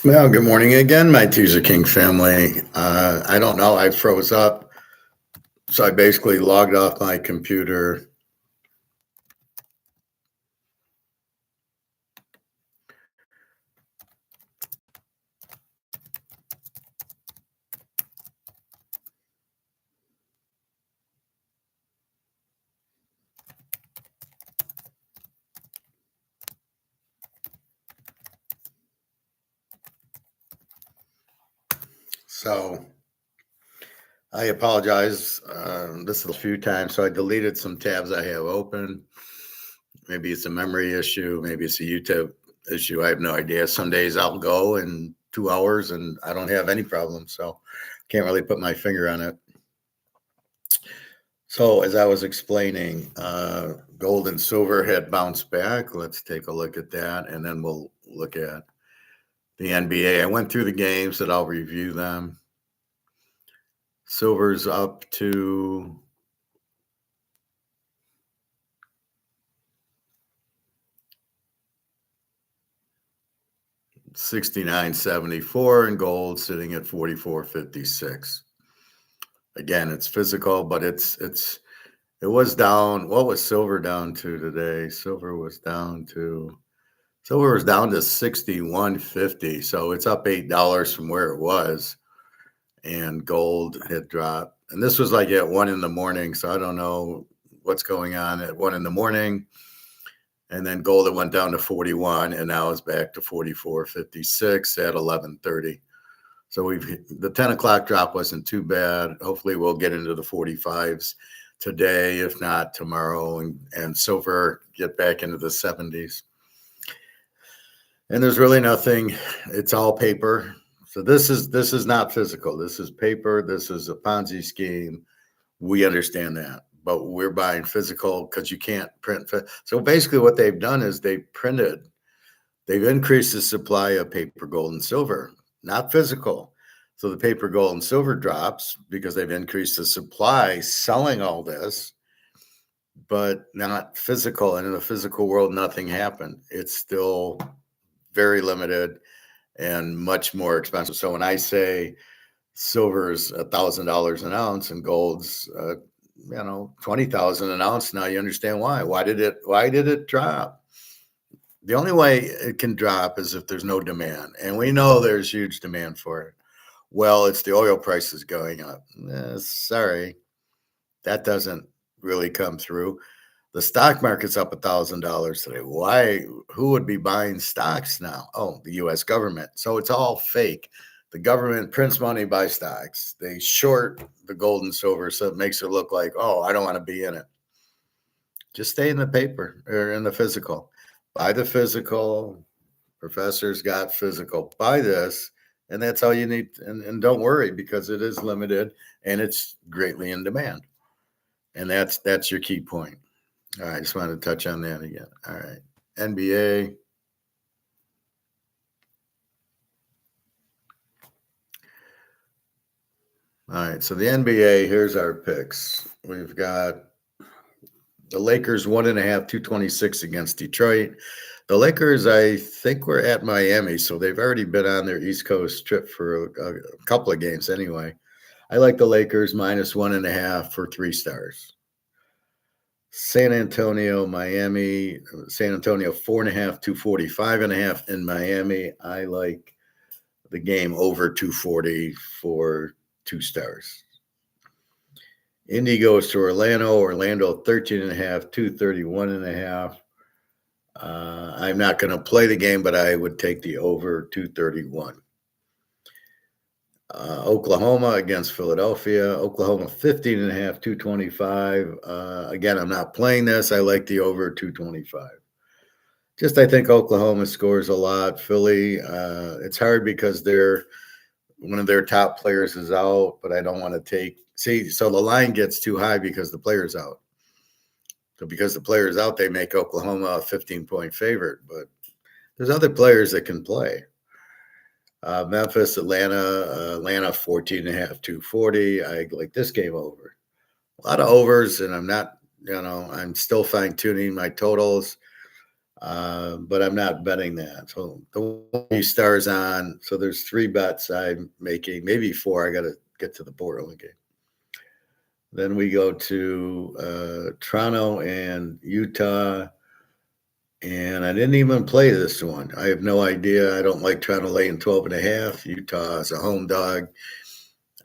Well, good morning again, my Teaser King family. I don't know, I froze up. So I basically logged off my computer. So I apologize. This is a few times. So I deleted some tabs I have open. Maybe it's a memory issue. Maybe it's a YouTube issue. I have no idea. Some days I'll go in 2 hours and I don't have any problems. So can't really put my finger on it. So as I was explaining, gold and silver had bounced back. Let's take a look at that, and then we'll look at the NBA. I went through the games that I'll review them. Silver's up to 69.74 and gold sitting at 44.56. Again, it's physical, but it was down. What was silver down to today? Silver was down to 61.50. So it's up $8 from where it was. And gold had dropped. And this was like at 1 in the morning. So I don't know what's going on at 1 in the morning. And then gold, it went down to 41, and now it's back to 44.56 at 11:30. So the 10 o'clock drop wasn't too bad. Hopefully we'll get into the 45s today, if not tomorrow, and silver get back into the 70s. And there's really nothing. It's all paper. So this is not physical. This is paper. This is a Ponzi scheme. We understand that, but we're buying physical because you can't print. So basically what they've done is they've increased the supply of paper, gold, and silver, not physical. So the paper, gold, and silver drops because they've increased the supply, selling all this, but not physical. And in the physical world, nothing happened. It's still very limited and much more expensive. So when I say silver's $1,000 an ounce and gold's, $20,000 an ounce, now you understand why. Why did it drop? The only way it can drop is if there's no demand, and we know there's huge demand for it. Well, it's the oil prices going up. Sorry, that doesn't really come through. The stock market's up $1,000 today. Why? Who would be buying stocks now? Oh, the U.S. government. So it's all fake. The government prints money, buys stocks. They short the gold and silver, so it makes it look like, oh, I don't want to be in it. Just stay in the paper or in the physical. Buy the physical. Professors got physical. Buy this, and that's all you need. And don't worry, because it is limited and it's greatly in demand. And that's your key point. All right, I just wanted to touch on that again. All right, NBA. All right, so the NBA, here's our picks. We've got the Lakers 1.5, 226 against Detroit. The Lakers, I think, we're at Miami, so they've already been on their East Coast trip for a couple of games anyway. I like the Lakers minus 1.5 for 3 stars. San Antonio, Miami, San Antonio 4.5, 245.5 in Miami. I like the game over 240 for 2 stars. Indy goes to Orlando 13.5, 231.5. I'm not going to play the game, but I would take the over 231. Oklahoma against Philadelphia. Oklahoma 15.5, 225. Again, I'm not playing this. I like the over 225. I think Oklahoma scores a lot. Philly, it's hard because one of their top players is out, but I don't want to so the line gets too high because the player's out. So because the player's out, they make Oklahoma a 15-point favorite, but there's other players that can play. Memphis, Atlanta 14.5, 240. I like this game over. A lot of overs, and I'm not, I'm still fine tuning my totals. but I'm not betting that. So the one stars on. So there's 3 bets I'm making, maybe 4. I got to get to the Portland game. Then we go to Toronto and Utah. And I didn't even play this one. I have no idea. I don't like Toronto laying 12.5. Utah is a home dog.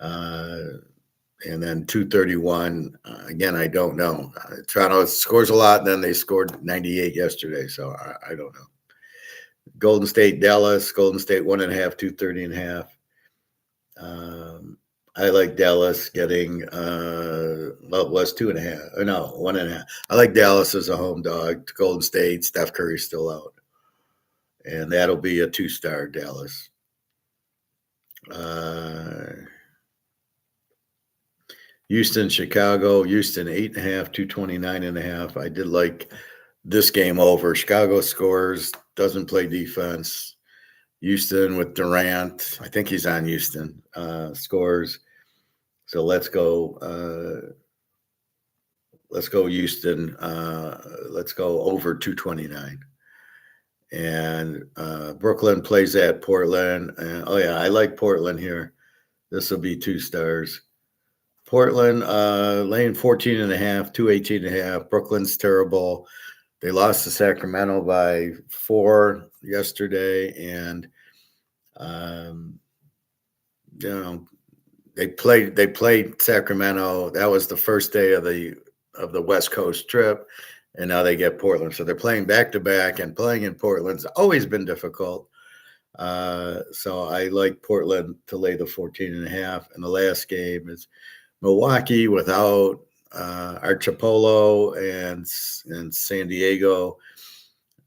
And then 231. Again, I don't know. Toronto scores a lot, and then they scored 98 yesterday. So I don't know. Golden State, Dallas. Golden State 1.5, 230.5. I like Dallas getting was 2.5. Or no, 1.5. I like Dallas as a home dog. Golden State, Steph Curry's still out. And that'll be a 2-star Dallas. Houston, Chicago. Houston 8.5, 229.5. I did like this game over. Chicago scores, doesn't play defense. Houston with Durant. I think he's on Houston. Scores. So let's go. Let's go Houston. Let's go over 229. And Brooklyn plays at Portland. Oh yeah, I like Portland here. This will be 2 stars. Portland laying 14.5, 218.5. Brooklyn's terrible. They lost to Sacramento by 4 yesterday, and they played Sacramento. That was the first day of the West Coast trip, and now they get Portland. So they're playing back to back, and playing in Portland's always been difficult. So I like Portland to lay the 14.5. And the last game is Milwaukee without Archipolo and San Diego.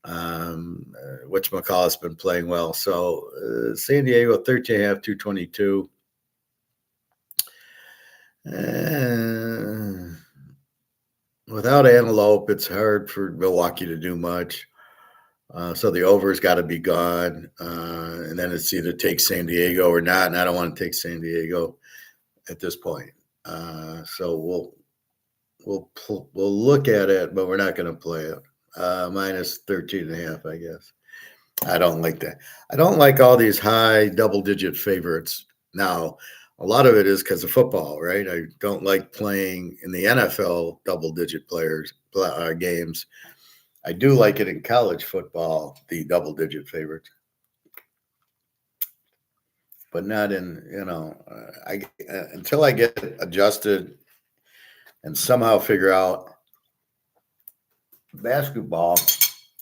Whatchamacallit has been playing well. So San Diego 13.5, 222. Without Antelope, it's hard for Milwaukee to do much. So the over's got to be gone. And then it's either take San Diego or not. And I don't want to take San Diego at this point. So we'll look at it, but we're not going to play it. Minus 13.5, I guess. I don't like that. I don't like all these high double-digit favorites. Now, a lot of it is because of football, right? I don't like playing in the NFL double-digit games. I do like it in college football, the double-digit favorites, but not in, until I get adjusted and somehow figure out basketball.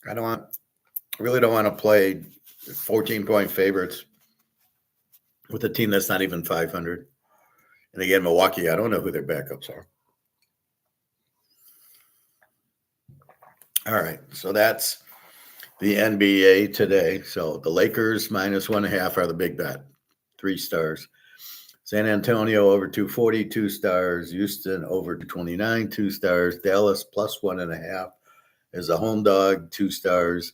I really don't want to play 14-point favorites with a team that's not even 500. And again, Milwaukee, I don't know who their backups are. All right, so that's the NBA today. So the Lakers minus 1.5 are the big bet, 3 stars. San Antonio over 240, 2 stars. Houston over 229, 2 stars. Dallas plus 1.5 is a home dog, 2 stars.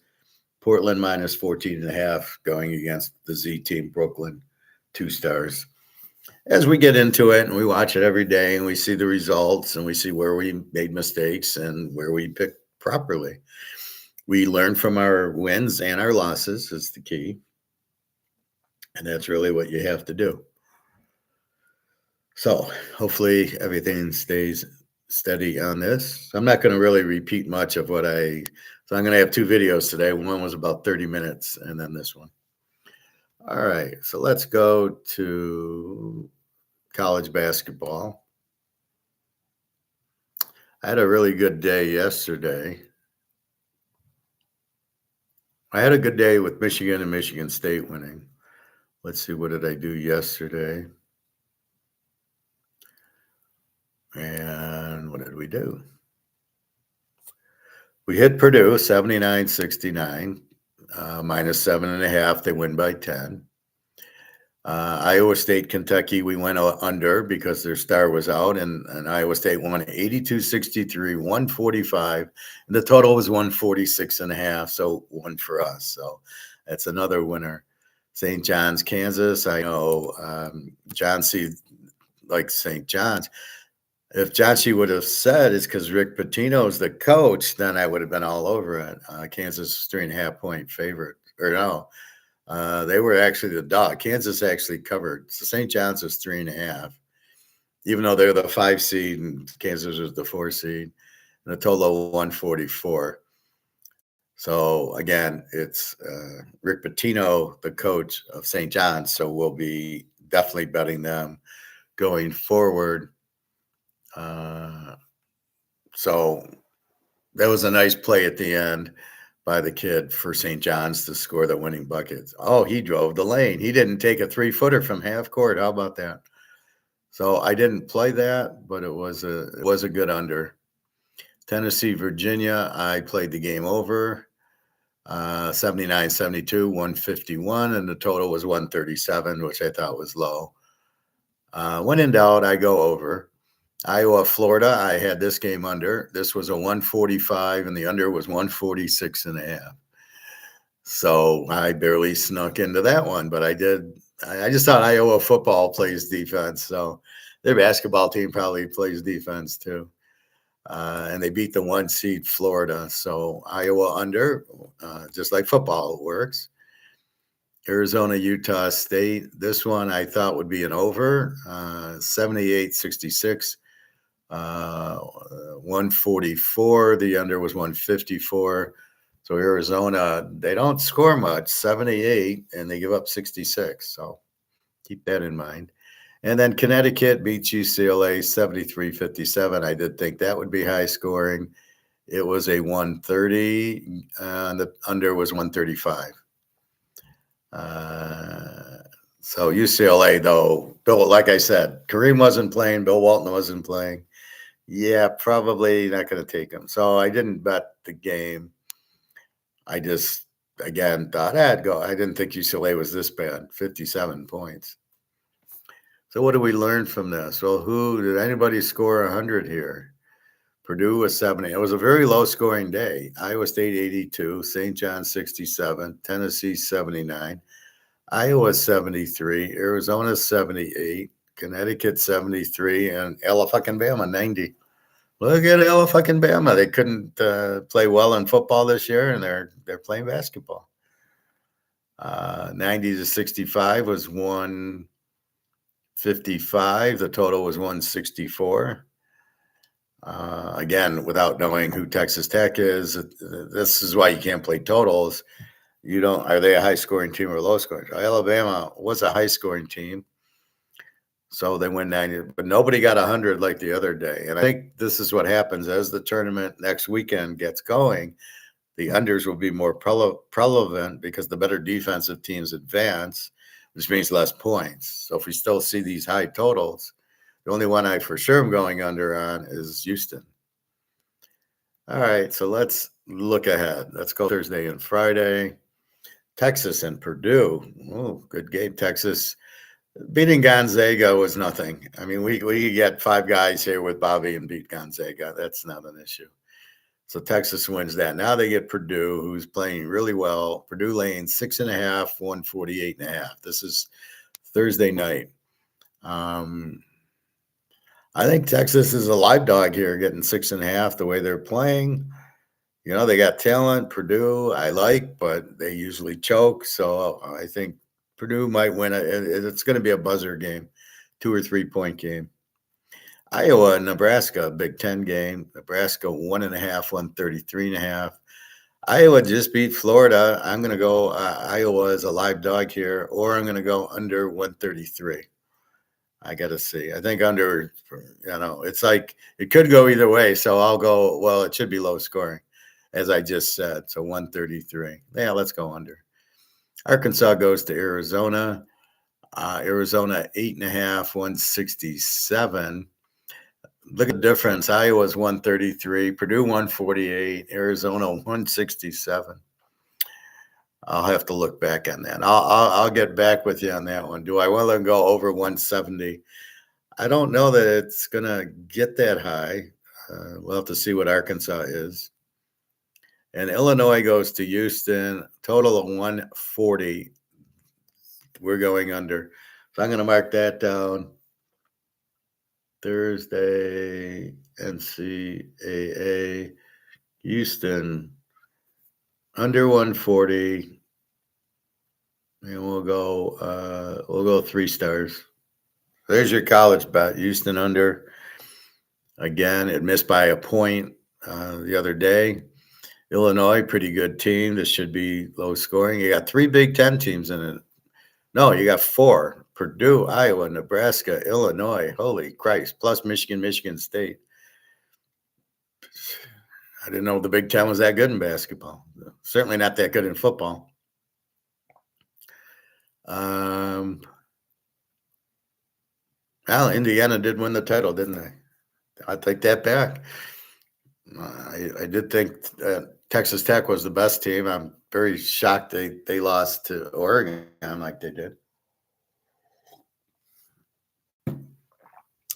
Portland minus 14.5 going against the Z team, Brooklyn, 2 stars. As we get into it and we watch it every day and we see the results and we see where we made mistakes and where we picked properly, we learn from our wins and our losses is the key. And that's really what you have to do. So hopefully everything stays steady on this. I'm not going to really repeat much of so I'm going to have 2 videos today. One was about 30 minutes and then this one. All right, so let's go to college basketball. I had a really good day yesterday. I had a good day with Michigan and Michigan State winning. Let's see, what did I do yesterday? And what did we do? We hit Purdue 79-69, minus 7.5. They win by 10. Iowa State, Kentucky, we went under because their star was out, and Iowa State won 82-63, 145. And the total was 146.5, so 1 for us. So that's another winner. St. John's, Kansas. I know John C. likes St. John's. If Johnsy would have said it's because Rick Pitino's the coach, then I would have been all over it. Kansas 3.5 point favorite. Or no, they were actually the dog. Kansas actually covered. So St. John's was 3.5, even though they're the 5 seed and Kansas was the 4 seed, and a total of 144. So again, it's Rick Pitino, the coach of St. John's. So we'll be definitely betting them going forward. So that was a nice play at the end by the kid for St. John's to score the winning bucket. Oh, he drove the lane. He didn't take a 3-footer from half court. How about that? So I didn't play that, but it was a good under. Tennessee, Virginia, I played the game over. 79-72, 151, and the total was 137, which I thought was low. When in doubt, I go over. Iowa, Florida, I had this game under. This was a 145, and the under was 146.5. So I barely snuck into that one, but I did. I just thought Iowa football plays defense, so their basketball team probably plays defense too. And they beat the 1 seed Florida. So Iowa under, just like football works. Arizona, Utah State. This one I thought would be an over, 78-66, 144. The under was 154. So Arizona, they don't score much, 78, and they give up 66. So keep that in mind. And then Connecticut beats UCLA 73-57. I did think that would be high scoring. It was a 130, and the under was 135. So UCLA, though, Bill, like I said, Kareem wasn't playing, Bill Walton wasn't playing. Yeah, probably not going to take him. So I didn't bet the game. I just, again, thought I'd go. I didn't think UCLA was this bad, 57 points. So what do we learn from this? Well, did anybody score 100 here? Purdue was 70. It was a very low scoring day. Iowa State 82, St. John 67, Tennessee 79, Iowa 73, Arizona 78, Connecticut 73, and Alabama 90. Look at Alabama. They couldn't play well in football this year, and they're playing basketball. 90-65 was 155. The total was 164. Again, without knowing who Texas Tech is, this is why you can't play totals. Are they a high scoring team or a low scoring? Alabama was a high scoring team. So they win 90, but nobody got 100 like the other day. And I think this is what happens as the tournament next weekend gets going. The unders will be more prevalent because the better defensive teams advance, which means less points. So if we still see these high totals, the only one I for sure am going under on is Houston. All right, so let's look ahead. Let's go Thursday and Friday. Texas and Purdue. Oh, good game. Texas beating Gonzaga was nothing. I mean, we could get 5 guys here with Bobby and beat Gonzaga. That's not an issue. So Texas wins that. Now they get Purdue, who's playing really well. Purdue laying 6.5, 148.5. This is Thursday night. I think Texas is a live dog here, getting 6.5 the way they're playing. They got talent. Purdue, I like, but they usually choke. So I think Purdue might win it. It's going to be a buzzer game, 2 or 3 point game. Iowa and Nebraska, Big Ten game. Nebraska 1.5, 133.5. Iowa just beat Florida. I'm going to go Iowa as a live dog here, or I'm going to go under 133. I got to see. I think under, it's like it could go either way. So I'll go, well, it should be low scoring, as I just said. So 133. Yeah, let's go under. Arkansas goes to Arizona. Arizona 8.5, 167. Look at the difference. Iowa's 133, Purdue 148, Arizona 167. I'll have to look back on that. I'll get back with you on that one. Do I want to go over 170? I don't know that it's going to get that high. We'll have to see what Arkansas is. And Illinois goes to Houston, total of 140. We're going under. So I'm going to mark that down. Thursday, NCAA, Houston, under 140. And we'll go 3 stars. There's your college bet. Houston under. Again, it missed by a point the other day. Illinois, pretty good team. This should be low scoring. You got 3 Big Ten teams in it. No, you got 4. Purdue, Iowa, Nebraska, Illinois. Holy Christ. Plus Michigan, Michigan State. I didn't know the Big Ten was that good in basketball. Certainly not that good in football. Well, Indiana did win the title, didn't they? I take that back. I did think Texas Tech was the best team. I'm very shocked they lost to Oregon like they did.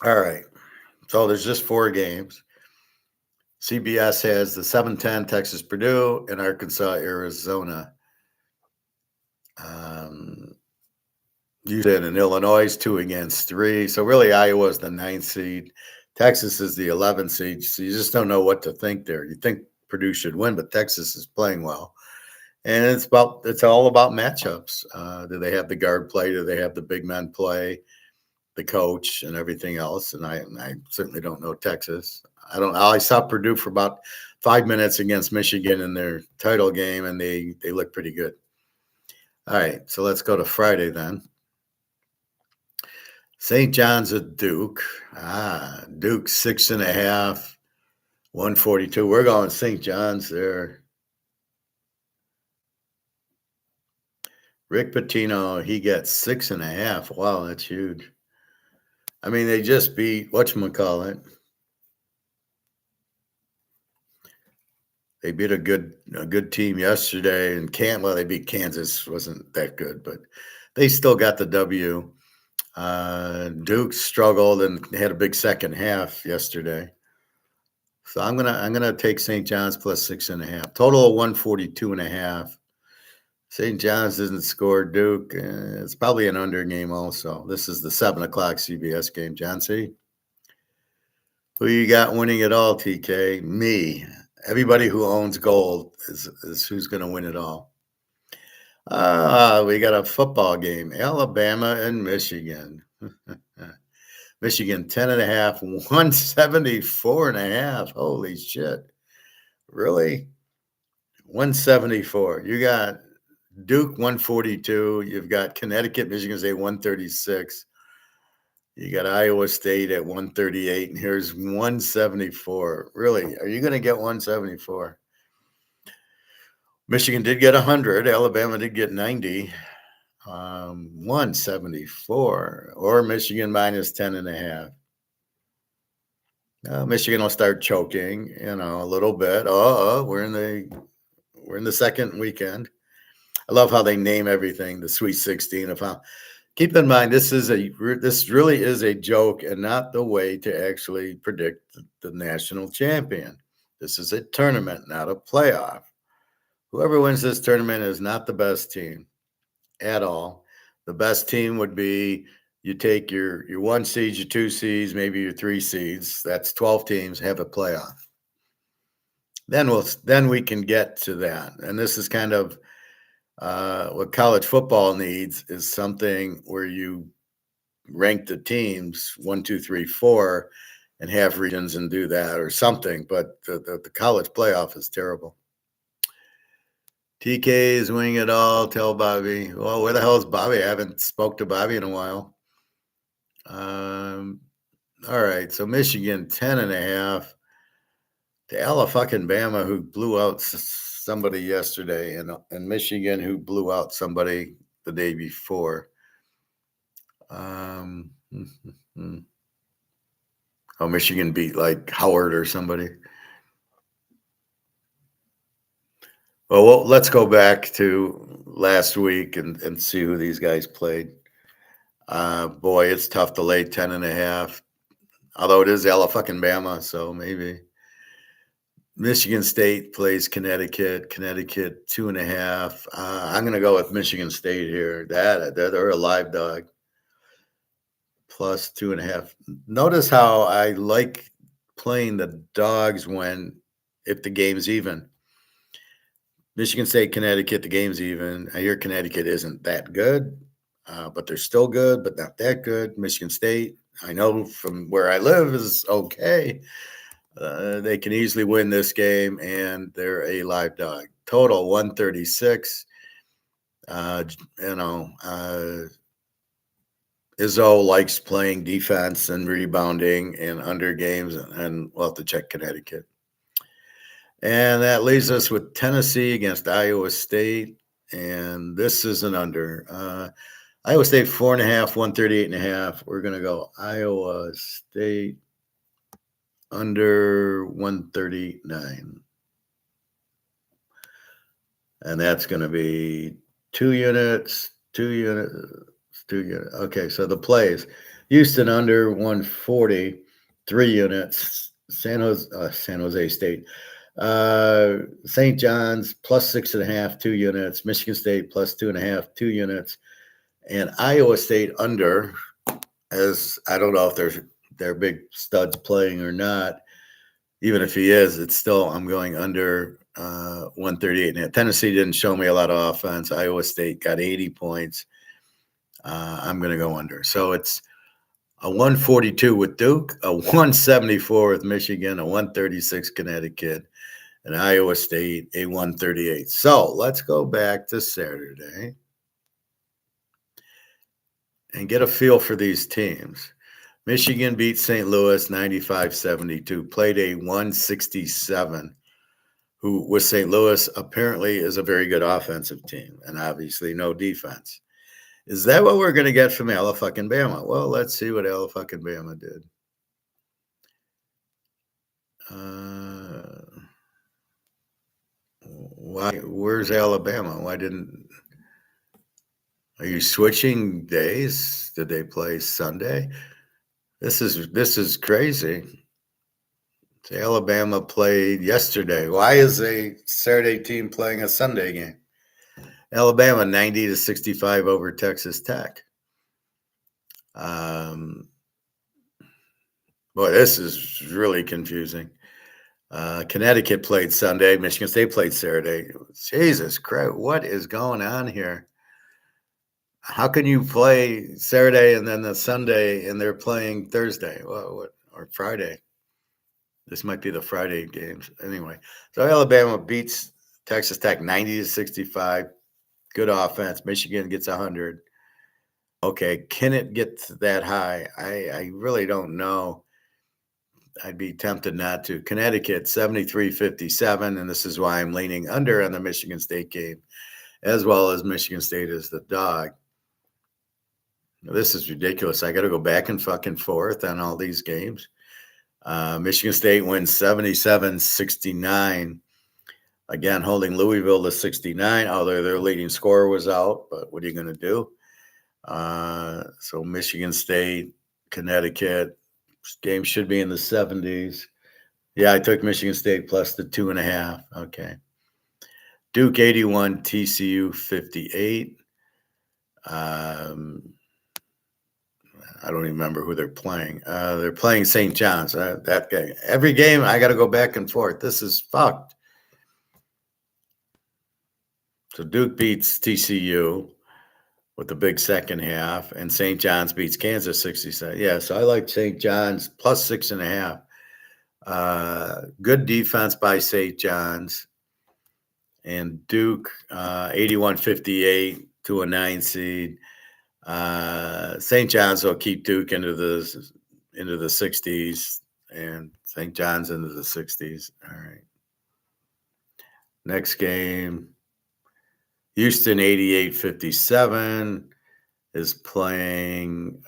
All right. So there's just 4 games. CBS has the 7:10 Texas Purdue and Arkansas Arizona. Houston and Illinois 2-3. So really Iowa's the 9th seed. Texas is the 11th seed. So you just don't know what to think there. You think Purdue should win, but Texas is playing well. And it's all about matchups. Do they have the guard play? Do they have the big men play? The coach and everything else. And I certainly don't know Texas. I saw Purdue for about 5 minutes against Michigan in their title game, and they look pretty good. All right, so let's go to Friday then. St. John's at Duke. Duke 6.5, 142. We're going St. John's there. Rick Pitino, he gets 6.5. Wow, that's huge. I mean, they just beat whatchamacallit. They beat a good team yesterday, and they beat Kansas. Wasn't that good, but they still got the W. Duke struggled and had a big second half yesterday. So I'm gonna take St. John's plus 6.5. Total of 142.5. St. John's doesn't score. Duke, it's probably an under game also. This is the 7:00 CBS game. John C. Who you got winning it all, TK? Me. Everybody who owns gold is who's going to win it all. We got a football game. Alabama and Michigan. Michigan 10.5, 174.5. Holy shit. Really? 174. You got Duke 142. You've got Connecticut, Michigan State 136. You got Iowa State at 138, and here's 174. Really? Are you going to get 174? Michigan did get 100. Alabama did get 90. 174. Or Michigan minus 10.5. Michigan will start choking, a little bit. We're in the second weekend. I love how they name everything the Sweet 16 of how. Keep in mind, this really is a joke and not the way to actually predict the national champion. This is a tournament, not a playoff. Whoever wins this tournament is not the best team at all. The best team would be you take your 1 seeds, your 2 seeds, maybe your 3 seeds. That's 12 teams, have a playoff. Then we can get to that. And this is kind of what college football needs is something where you rank the teams 1, 2, 3, 4 and have regions and do that or something. But the college playoff is terrible. TK is winning it all. Tell Bobby. Well, where the hell is Bobby? I haven't spoke to Bobby in a while. All right. So Michigan 10.5. To Alabama, who blew out somebody yesterday, and Michigan, who blew out somebody the day before. Michigan beat like Howard or somebody. Well, let's go back to last week and see who these guys played. Boy, it's tough to lay 10.5. Although it is Alabama, so maybe. Michigan State plays Connecticut. Connecticut 2.5. I'm going to go with Michigan State here. They're a live dog. plus 2.5. Notice how I like playing the dogs if the game's even. Michigan State, Connecticut, the game's even. I hear Connecticut isn't that good, but they're still good, but not that good. Michigan State, I know from where I live, is okay. They can easily win this game, and they're a live dog. Total 136. Izzo likes playing defense and rebounding and under games, and we'll have to check Connecticut. And that leaves us with Tennessee against Iowa State. And this is an under. Iowa State 4.5, 138.5. We're going to go Iowa State under 139. And that's going to be 2 units, 2 units, 2 units. Okay, so the plays. Houston under 140, 3 units. San Jose State. St. John's plus 6.5, 2 units. Michigan State plus 2.5, 2 units. And Iowa State under, as I don't know if they're big studs playing or not. Even if he is, it's still, I'm going under 138. Now, Tennessee didn't show me a lot of offense. Iowa State got 80 points. I'm going to go under. So it's a 142 with Duke, a 174 with Michigan, a 136 Connecticut, and Iowa State, a 138. So let's go back to Saturday and get a feel for these teams. Michigan beat St. Louis 95-72, played a 167, who with St. Louis apparently is a very good offensive team and obviously no defense. Is that what we're going to get from Alabama? Well, let's see what Alabama did. Where's Alabama? Are you switching days? Did they play Sunday? This is crazy. Alabama played yesterday. Why is a Saturday team playing a Sunday game? Alabama 90-65 over Texas Tech. Boy, this is really confusing. Connecticut played Sunday. Michigan State played Saturday. Jesus Christ, what is going on here? How can you play Saturday and then the Sunday and they're playing Thursday or Friday? This might be the Friday games. Anyway, so Alabama beats Texas Tech 90-65. Good offense. Michigan gets 100. Okay, can it get that high? I really don't know. I'd be tempted not to. Connecticut 73-57, and this is why I'm leaning under on the Michigan State game, as well as Michigan State as the dog. This is ridiculous. I got to go back and fucking forth on all these games. Michigan State wins 77-69. Again, holding Louisville to 69, although their leading scorer was out. But what are you going to do? So Michigan State, Connecticut, game should be in the 70s. Yeah, I took Michigan State plus the 2.5. Okay. Duke 81, TCU 58. I don't even remember who they're playing. They're playing St. John's. That game. Every game, I got to go back and forth. This is fucked. So Duke beats TCU with the big second half, and St. John's beats Kansas 67. Yeah, so I like St. John's plus 6.5. Good defense by St. John's. And Duke 81-58 to a 9 seed. St. John's will keep Duke into the 60s, and St. John's into the 60s. All right. Next game, Houston 88-57 is playing.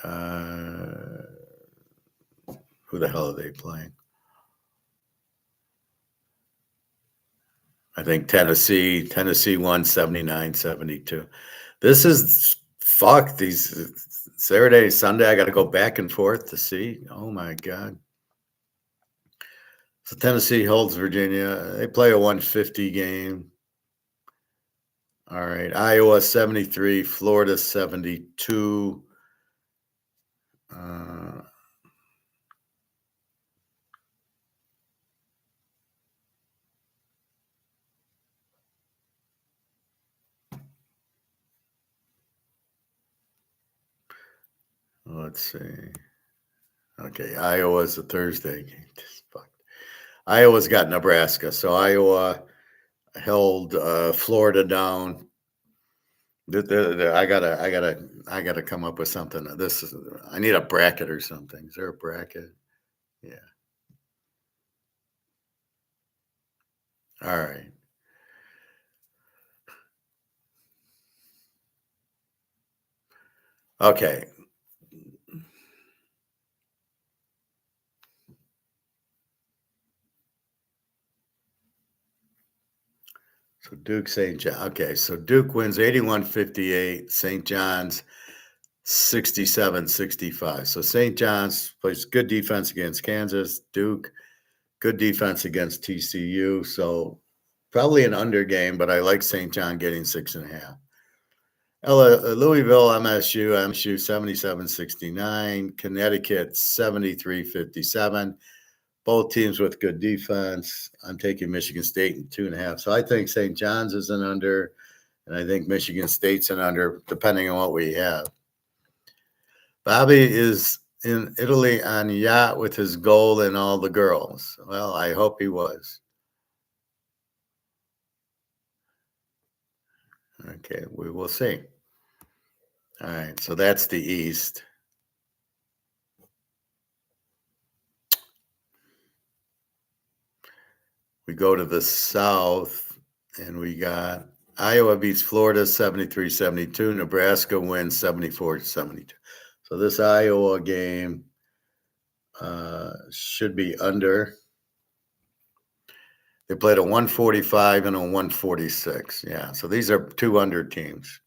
Who the hell are they playing? I think Tennessee. Tennessee won 79-72. This is fuck. These Saturday, Sunday, I got to go back and forth to see. Oh my God. So Tennessee holds Virginia. They play a 150 game. All right. Iowa 73, Florida 72. Uh, let's see. Okay, Iowa's a Thursday game. Fuck. Iowa's got Nebraska, so Iowa held Florida down. I gotta come up with something. I need a bracket or something. Is there a bracket? Yeah. All right. Okay. So Duke St. John. Okay, so Duke wins 81-58. St. John's 67-65. So St. John's plays good defense against Kansas. Duke, good defense against TCU. So probably an under game, but I like St. John getting 6.5. Louisville, MSU 77-69. Connecticut 73-57. Both teams with good defense. I'm taking Michigan State in 2.5. So I think St. John's is an under, and I think Michigan State's an under, depending on what we have. Bobby is in Italy on yacht with his gold and all the girls. Well, I hope he was. Okay, we will see. All right, so that's the East. We go to the South, and we got Iowa beats Florida 73-72. Nebraska wins 74-72. So this Iowa game should be under. They played a 145 and a 146. Yeah, so these are two under teams.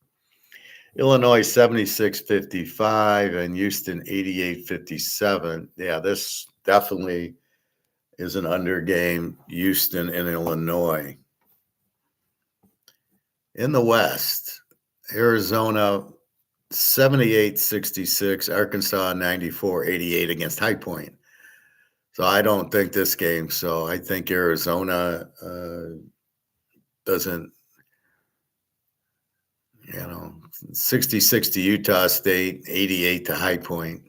Illinois 76-55 and Houston 88-57. Yeah, this definitely is an under game. Houston and Illinois. In the West, Arizona 78-66, Arkansas 94-88 against High Point. So I don't think this game. So I think Arizona doesn't, 66 to Utah State, 88 to High Point,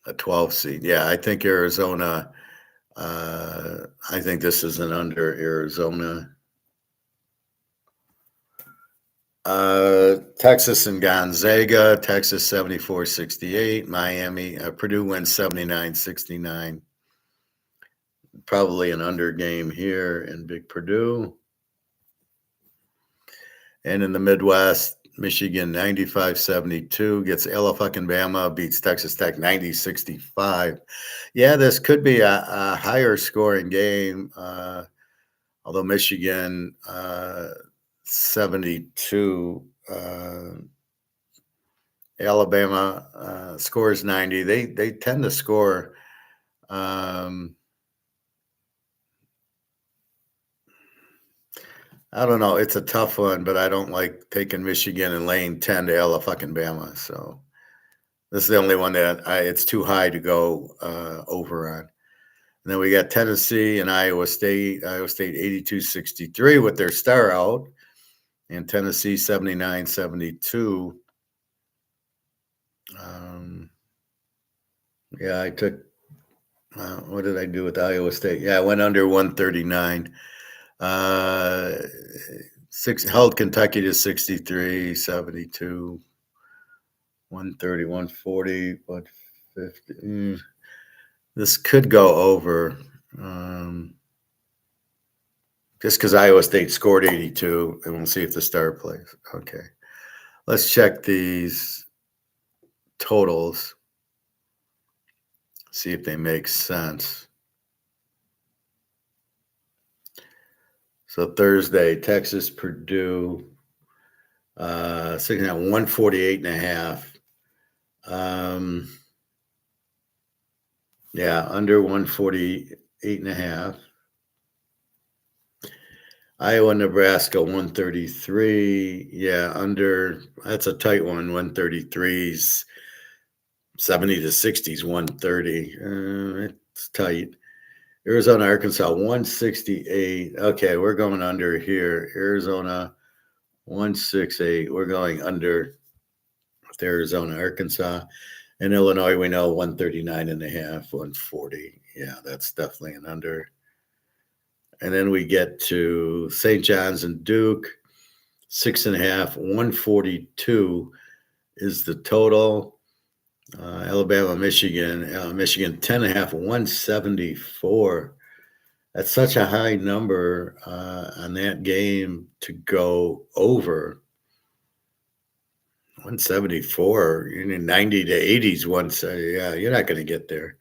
a 12 seed. Yeah, I think Arizona. I think this is an under Arizona. Texas and Gonzaga, Texas 74-68. Miami, Purdue wins 79-69. Probably an under game here in Big Purdue. And in the Midwest, Michigan 95-72 gets Alabama, beats Texas Tech 90-65. Yeah, this could be a higher scoring game, although Michigan 72, Alabama scores 90. They tend to score. I don't know. It's a tough one, but I don't like taking Michigan and laying 10 to Alabama. So this is the only one that it's too high to go over on. And then we got Tennessee and Iowa State. Iowa State 82-63 with their star out, and Tennessee 79-72. Yeah, I took. What did I do with Iowa State? Yeah, I went under 139. Held Kentucky to 63, 72, 130, 140, 150. This could go over. Just because Iowa State scored 82, and we'll see if the star plays. Okay. Let's check these totals, see if they make sense. So Thursday, Texas, Purdue, 148.5. Yeah, under 148.5. Iowa, Nebraska, 133. Yeah, under. That's a tight one. 133's 70 to 60s, 130. It's tight. Arizona, Arkansas, 168. Okay, we're going under here. Arizona, 168. We're going under with Arizona, Arkansas. And Illinois, we know 139 and a half, 140. Yeah, that's definitely an under. And then we get to St. John's and Duke, 6.5, 142 is the total. Alabama, Michigan, Michigan 10.5, 174. That's such a high number on that game to go over. 174, you need 90 to 80s once. Yeah, you're not going to get there.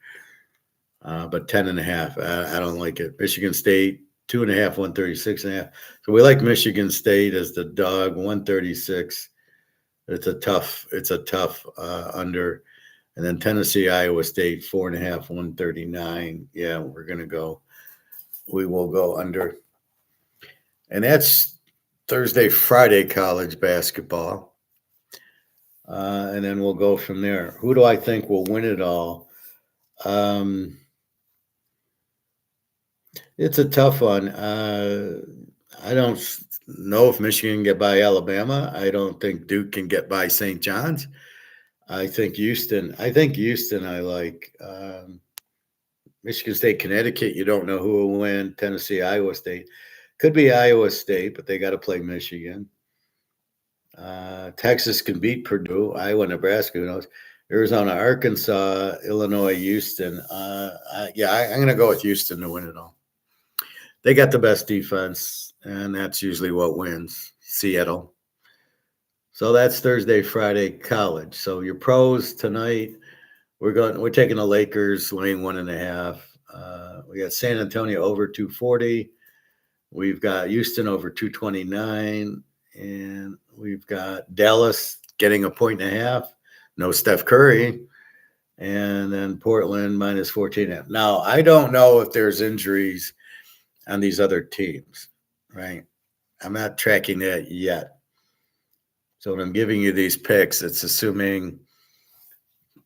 But 10.5, I don't like it. Michigan State, 2.5, 136.5. So we like Michigan State as the dog, 136. It's a tough under. And then Tennessee, Iowa State, 4.5, 139. Yeah, we will go under. And that's Thursday, Friday college basketball. And then we'll go from there. Who do I think will win it all? It's a tough one. I don't know if Michigan can get by Alabama. I don't think Duke can get by St. John's. I think Houston. I like Michigan State, Connecticut. You don't know who will win. Tennessee, Iowa State. Could be Iowa State, but they got to play Michigan. Texas can beat Purdue. Iowa, Nebraska. Who knows? Arizona, Arkansas, Illinois, Houston. I'm going to go with Houston to win it all. They got the best defense, and that's usually what wins. Seattle. So that's Thursday, Friday college. So your pros tonight, we're taking the Lakers laying 1.5. We got San Antonio over 240. We've got Houston over 229, and we've got Dallas getting 1.5. No Steph Curry. And then Portland minus 14. Now, I don't know if there's injuries on these other teams, right? I'm not tracking that yet. So when I'm giving you these picks, it's assuming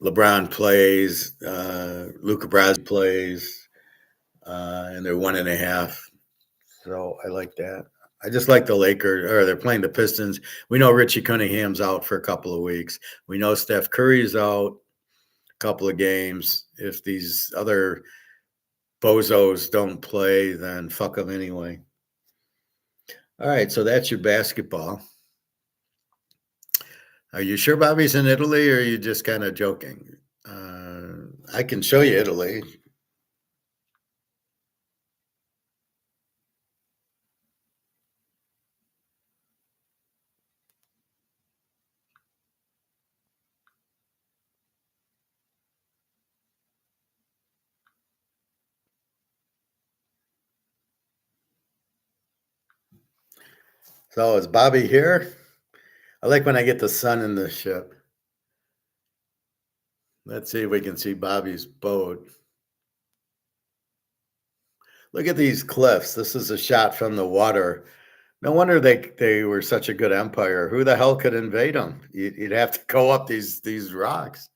LeBron plays, Luka Brasi plays, and they're 1.5. So I like that. I just like the Lakers, or they're playing the Pistons. We know Richie Cunningham's out for a couple of weeks. We know Steph Curry's out a couple of games. If these other bozos don't play, then fuck them anyway. All right, so that's your basketball. Are you sure Bobby's in Italy, or are you just kind of joking? I can show you Italy. So is Bobby here? I like when I get the sun in the ship. Let's see if we can see Bobby's boat. Look at these cliffs. This is a shot from the water. No wonder they were such a good empire. Who the hell could invade them? You'd have to go up these rocks.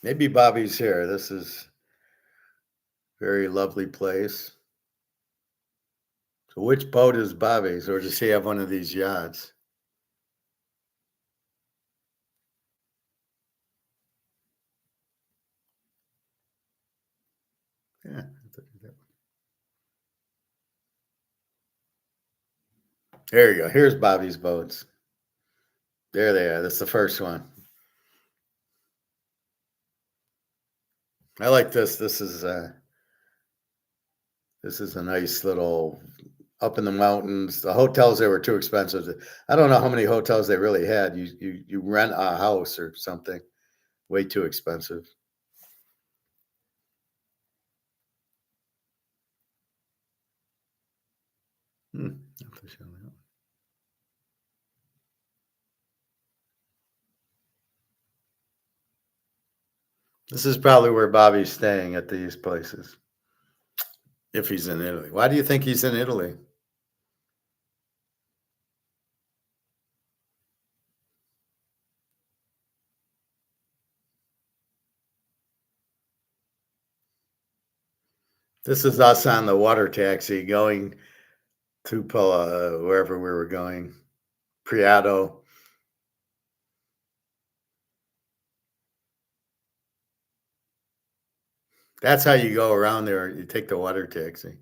Maybe Bobby's here. This is a very lovely place. So which boat is Bobby's, or does he have one of these yachts? Yeah. There you go. Here's Bobby's boats. There they are. That's the first one. I like this. This is a nice little up in the mountains. The hotels there were too expensive. I don't know how many hotels they really had. You rent a house or something. Way too expensive. Hmm. This is probably where Bobby's staying at these places. If he's in Italy. Why do you think he's in Italy? This is us on the water taxi going to wherever we were going. Priado. That's how you go around there. You take the water taxi.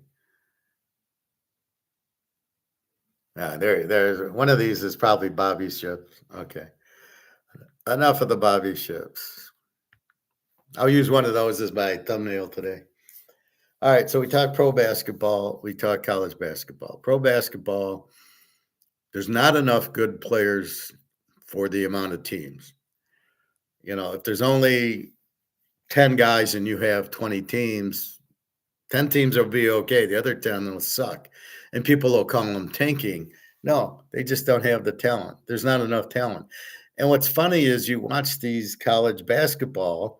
There's one of these is probably Bobby's ship. Okay. Enough of the Bobby ships. I'll use one of those as my thumbnail today. All right. So we talked pro basketball. We talked college basketball. Pro basketball, there's not enough good players for the amount of teams. If there's only 10 guys and you have 20 teams, 10 teams will be okay. The other 10 will suck. And people will call them tanking. No, they just don't have the talent. There's not enough talent. And what's funny is you watch these college basketball,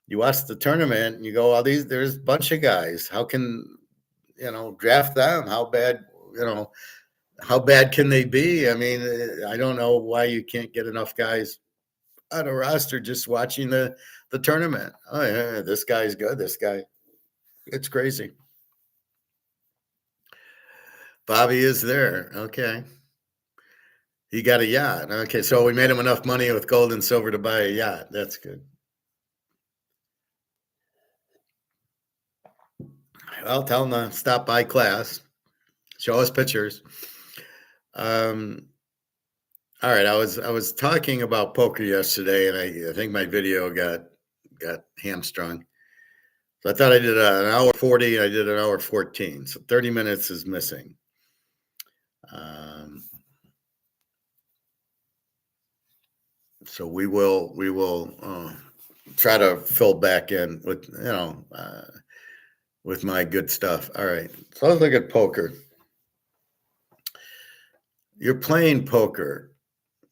you watch the tournament, and you go, "Oh, there's a bunch of guys. How can, draft them? How bad can they be? I mean, I don't know why you can't get enough guys on a roster just watching the tournament. Oh, yeah, this guy's good. This guy, it's crazy." Bobby is there. Okay. He got a yacht. Okay. So we made him enough money with gold and silver to buy a yacht. That's good. Well, tell him to stop by class, show us pictures. All right. I was talking about poker yesterday, and I think my video got hamstrung. So I thought I did an hour 40. I did an hour 14. So 30 minutes is missing. So we will try to fill back in with my good stuff. All right. So let's look at poker. You're playing poker.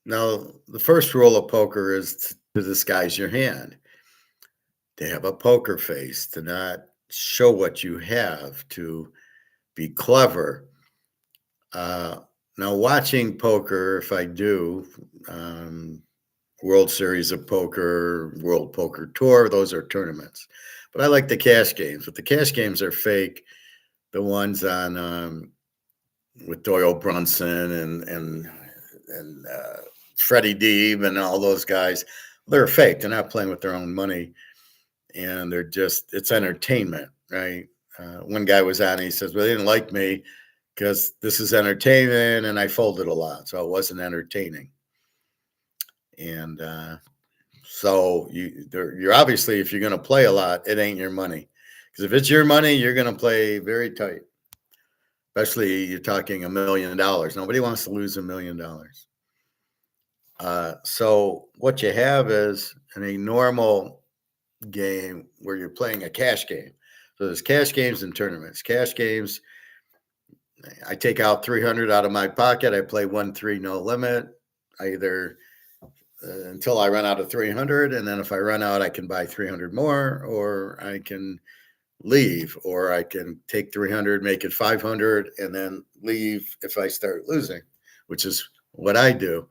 Now, the first rule of poker is to disguise your hand, to have a poker face, to not show what you have, to be clever. Now, watching poker, if I do, World Series of Poker, World Poker Tour, those are tournaments. But I like the cash games. But the cash games are fake. The ones on with Doyle Brunson and Freddie Deeb and all those guys, they're fake. They're not playing with their own money, and it's entertainment, right? One guy was on, and he says, "Well, they didn't like me because this is entertainment, and I folded a lot, so it wasn't entertaining." And so you're obviously, if you're going to play a lot, it ain't your money. Because if it's your money, you're going to play very tight. Especially you're talking $1 million. Nobody wants to lose $1 million. So what you have is in a normal game where you're playing a cash game. So there's cash games and tournaments. Cash games, I take out 300 out of my pocket. I play 1-3 no limit. I either until I run out of 300, and then if I run out, I can buy 300 more, or I can leave, or I can take 300, make it 500, and then leave if I start losing, which is what I do.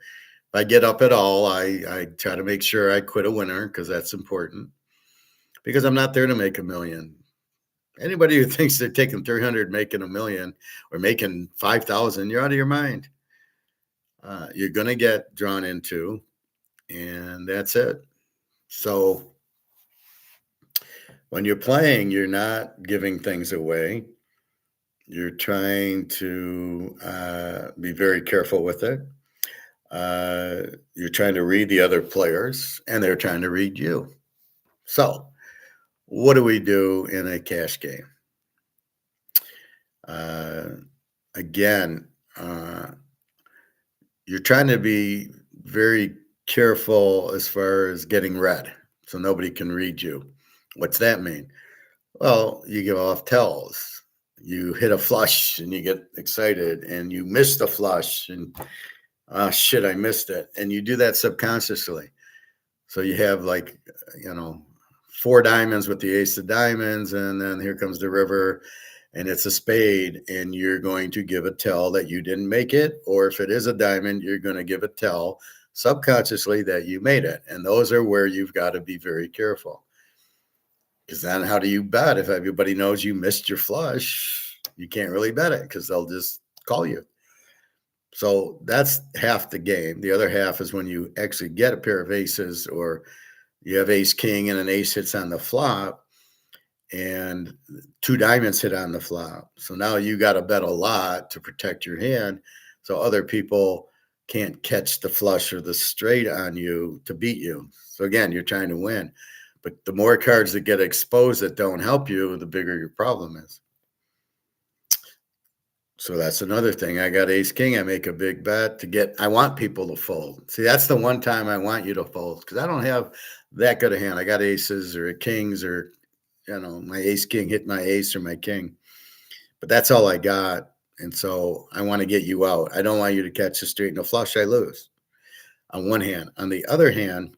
If I get up at all, I try to make sure I quit a winner, because that's important, because I'm not there to make $1 million. Anybody who thinks they're taking 300, making $1 million, or making 5,000, you're out of your mind. You're going to get drawn into, and that's it. So when you're playing, you're not giving things away. You're trying to be very careful with it. You're trying to read the other players, and they're trying to read you. So what do we do in a cash game? Again, you're trying to be very careful as far as getting read, so nobody can read you. What's that mean? Well, you give off tells. You hit a flush and you get excited, and you miss the flush, and oh shit, I missed it. And you do that subconsciously. So you have four diamonds with the ace of diamonds, and then here comes the river, and it's a spade, and you're going to give a tell that you didn't make it, or if it is a diamond, you're going to give a tell subconsciously that you made it. And those are where you've got to be very careful. Because then how do you bet if everybody knows you missed your flush? You can't really bet it because they'll just call you. So that's half the game. The other half is when you actually get a pair of aces, or you have ace king and an ace hits on the flop, and two diamonds hit on the flop. So now you got to bet a lot to protect your hand, so other people can't catch the flush or the straight on you to beat you. So again, you're trying to win. But the more cards that get exposed that don't help you, the bigger your problem is. So that's another thing. I got ace king. I make a big bet I want people to fold. See, that's the one time I want you to fold, because I don't have that good a hand. I got aces or kings, or, my ace king hit my ace or my king. But that's all I got. And so I want to get you out. I don't want you to catch a straight and a flush. I lose on one hand. On the other hand,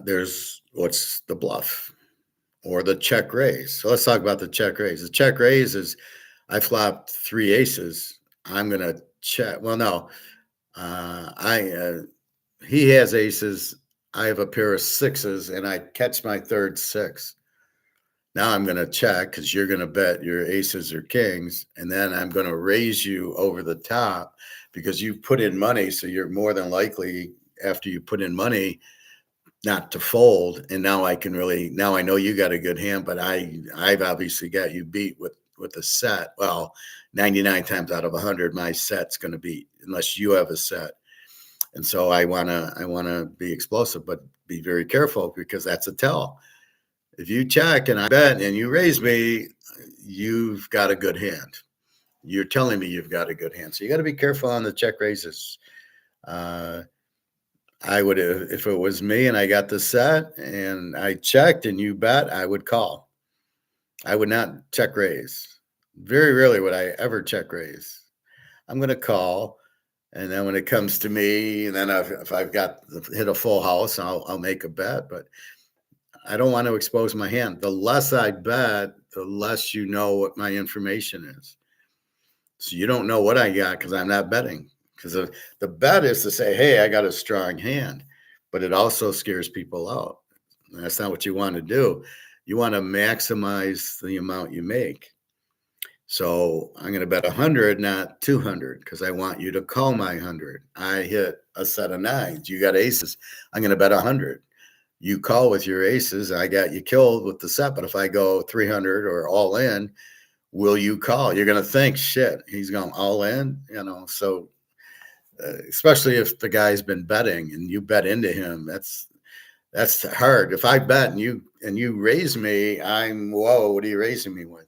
there's what's the bluff or the check raise. So let's talk about the check raise. The check raise is I flopped three aces. I'm going to check. Well, no, he has aces. I have a pair of sixes, and I catch my third six. Now I'm going to check because you're going to bet your aces or kings, and then I'm going to raise you over the top because you've put in money. So you're more than likely, after you put in money, not to fold. And now I know you got a good hand, but I've obviously got you beat with a set. Well, 99 times out of 100, my set's going to beat unless you have a set. And so I want to be explosive, but be very careful, because that's a tell. If you check and I bet and you raise me, you've got a good hand. You're telling me you've got a good hand. So you got to be careful on the check raises. I would, if it was me and I got the set and I checked and you bet, I would call. I would not check raise. Very rarely would I ever check raise. I'm going to call. And then when it comes to me, and then if I've got hit a full house, I'll make a bet. But I don't want to expose my hand. The less I bet, the less you know what my information is. So you don't know what I got because I'm not betting. Because the bet is to say, hey, I got a strong hand, but it also scares people out. And that's not what you want to do. You want to maximize the amount you make. So I'm going to bet 100, not 200, because I want you to call my 100. I hit a set of nines. You got aces. I'm going to bet 100. You call with your aces. I got you killed with the set. But if I go 300 or all in, will you call? You're going to think, shit, he's going all in, so especially if the guy's been betting and you bet into him, that's hard. If I bet and you raise me, whoa, what are you raising me with?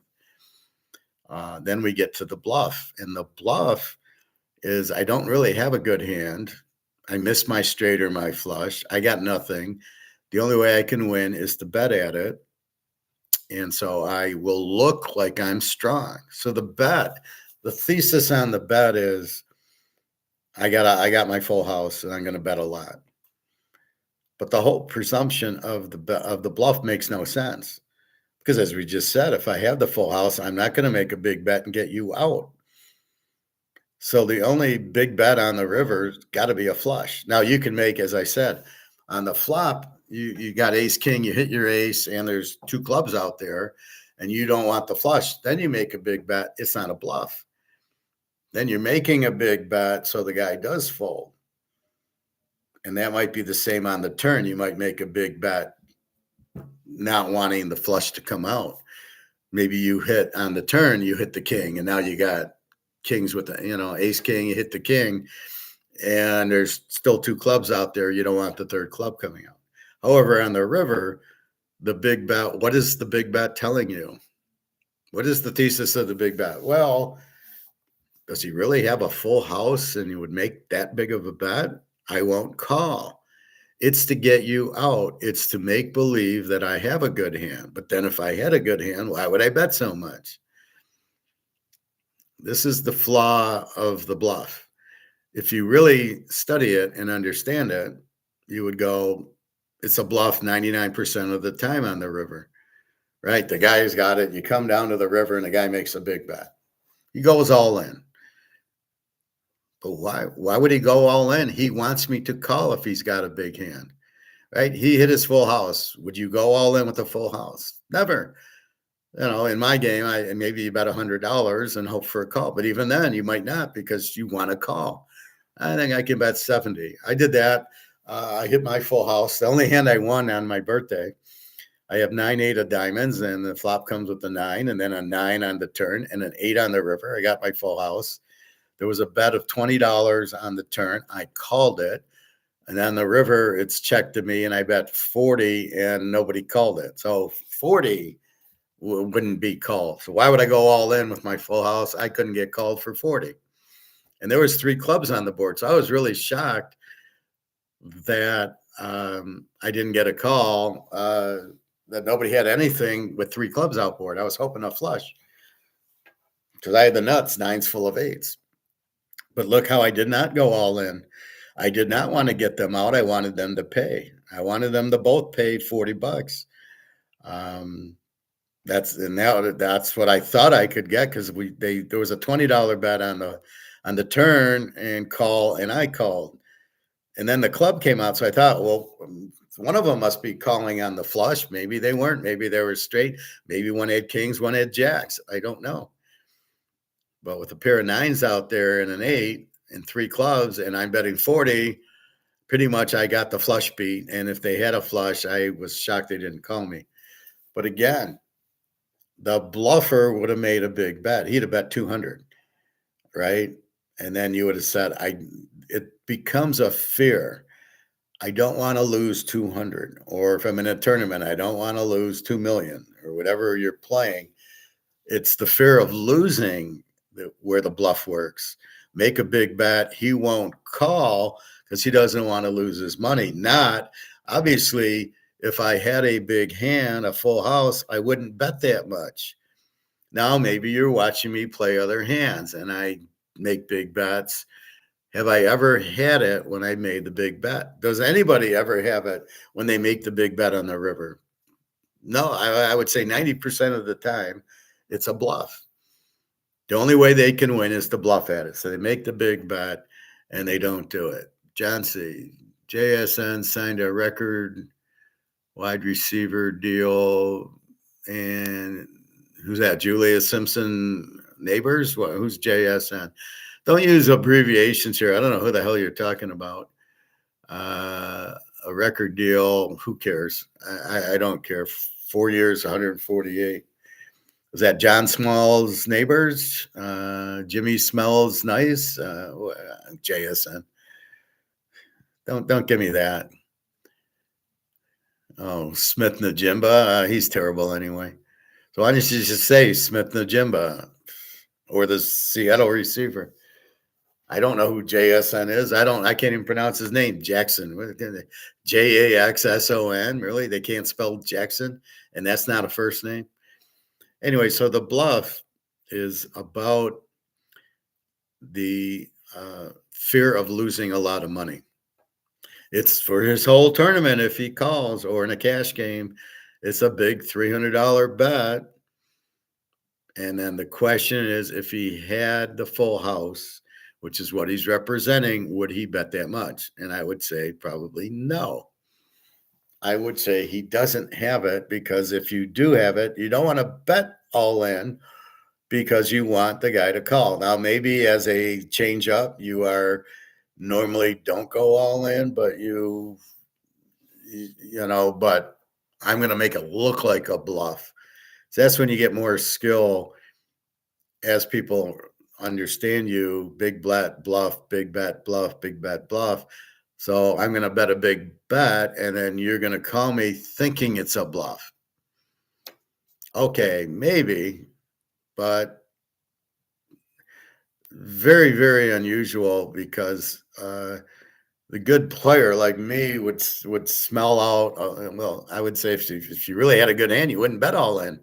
Then we get to the bluff, and the bluff is I don't really have a good hand. I missed my straight or my flush. I got nothing. The only way I can win is to bet at it. And so I will look like I'm strong. So the thesis on the bet is I got my full house and I'm going to bet a lot. But the whole presumption of the bluff makes no sense, because as we just said, if I have the full house, I'm not going to make a big bet and get you out. So the only big bet on the river's got to be a flush. Now you can make, as I said, on the flop, you got ace king, you hit your ace, and there's two clubs out there, and you don't want the flush. Then you make a big bet. It's not a bluff. Then you're making a big bet, so the guy does fold. And that might be the same on the turn. You might make a big bet not wanting the flush to come out. Maybe you hit on the turn, you hit the king, and now you got kings with the, ace king, you hit the king, and there's still two clubs out there. You don't want the third club coming out. However, on the river, the big bet, what is the big bet telling you? What is the thesis of the big bet? Well, does he really have a full house and he would make that big of a bet? I won't call. It's to get you out. It's to make believe that I have a good hand. But then if I had a good hand, why would I bet so much? This is the flaw of the bluff. If you really study it and understand it, you would go, It's a bluff 99% of the time on the river, right? The guy's got it. You come down to the river and the guy makes a big bet. He goes all in. But why would he go all in? He wants me to call if he's got a big hand, right? He hit his full house. Would you go all in with a full house? Never. In my game, maybe you bet $100 and hope for a call. But even then, you might not because you want to call. I think I can bet 70. I did that. I hit my full house. The only hand I won on my birthday. I have 9-8 of diamonds, and the flop comes with a 9, and then a 9 on the turn, and an 8 on the river. I got my full house. There was a bet of $20 on the turn. I called it. And on the river, it's checked to me, and I bet 40, and nobody called it. So 40 wouldn't be called. So why would I go all in with my full house? I couldn't get called for 40. And there was 3 clubs on the board. So I was really shocked that I didn't get a call, that nobody had anything with 3 clubs outboard. I was hoping a flush because I had the nuts, 9s full of 8s. But look how I did not go all in. I did not want to get them out. I wanted them to pay. I wanted them to both pay $40. That's what I thought I could get because there was a $20 bet on the turn and call, and I called. And then the club came out. So I thought, well, one of them must be calling on the flush. Maybe they weren't. Maybe they were straight. Maybe one had kings, one had jacks. I don't know. But with a pair of 9s out there and an 8 and 3 clubs, and I'm betting 40, pretty much I got the flush beat. And if they had a flush, I was shocked they didn't call me. But again, the bluffer would have made a big bet. He'd have bet 200, right? And then you would have said, it becomes a fear. I don't want to lose 200. Or if I'm in a tournament, I don't want to lose 2 million or whatever you're playing. It's the fear of losing where the bluff works. Make a big bet. He won't call because he doesn't want to lose his money. Not, obviously, if I had a big hand, a full house, I wouldn't bet that much. Now, maybe you're watching me play other hands and I make big bets. Have I ever had it when I made the big bet? Does anybody ever have it when they make the big bet on the river? No, I would say 90% of the time it's a bluff. The only way they can win is to bluff at it. So they make the big bet and they don't do it. John C. JSN signed a record wide receiver deal. And who's that? Julia Simpson Neighbors? Who's JSN? Don't use abbreviations here. I don't know who the hell you're talking about. A record deal. Who cares? I don't care. 4 years, 148. Was that John Small's Neighbors? Jimmy Smells Nice? JSN. Don't give me that. Oh, Smith Najimba. He's terrible anyway. So why don't you just say Smith Najimba or the Seattle receiver? I don't know who JSN is. I can't even pronounce his name. Jackson. Jaxson. Really? They can't spell Jackson? And that's not a first name? Anyway, so the bluff is about the fear of losing a lot of money. It's for his whole tournament if he calls, or in a cash game, it's a big $300 bet. And then the question is, if he had the full house, which is what he's representing, would he bet that much? And I would say probably no. I would say he doesn't have it, because if you do have it, you don't want to bet all in because you want the guy to call. Now, maybe as a change up, you are normally don't go all in, but but I'm going to make it look like a bluff. So that's when you get more skill as people understand you. Big bet, bluff, big bet, bluff, big bet, bluff. So I'm going to bet a big bet, and then you're going to call me thinking it's a bluff. Okay, maybe, but very, very unusual, because the good player like me would smell out. Well, I would say if you really had a good hand, you wouldn't bet all in,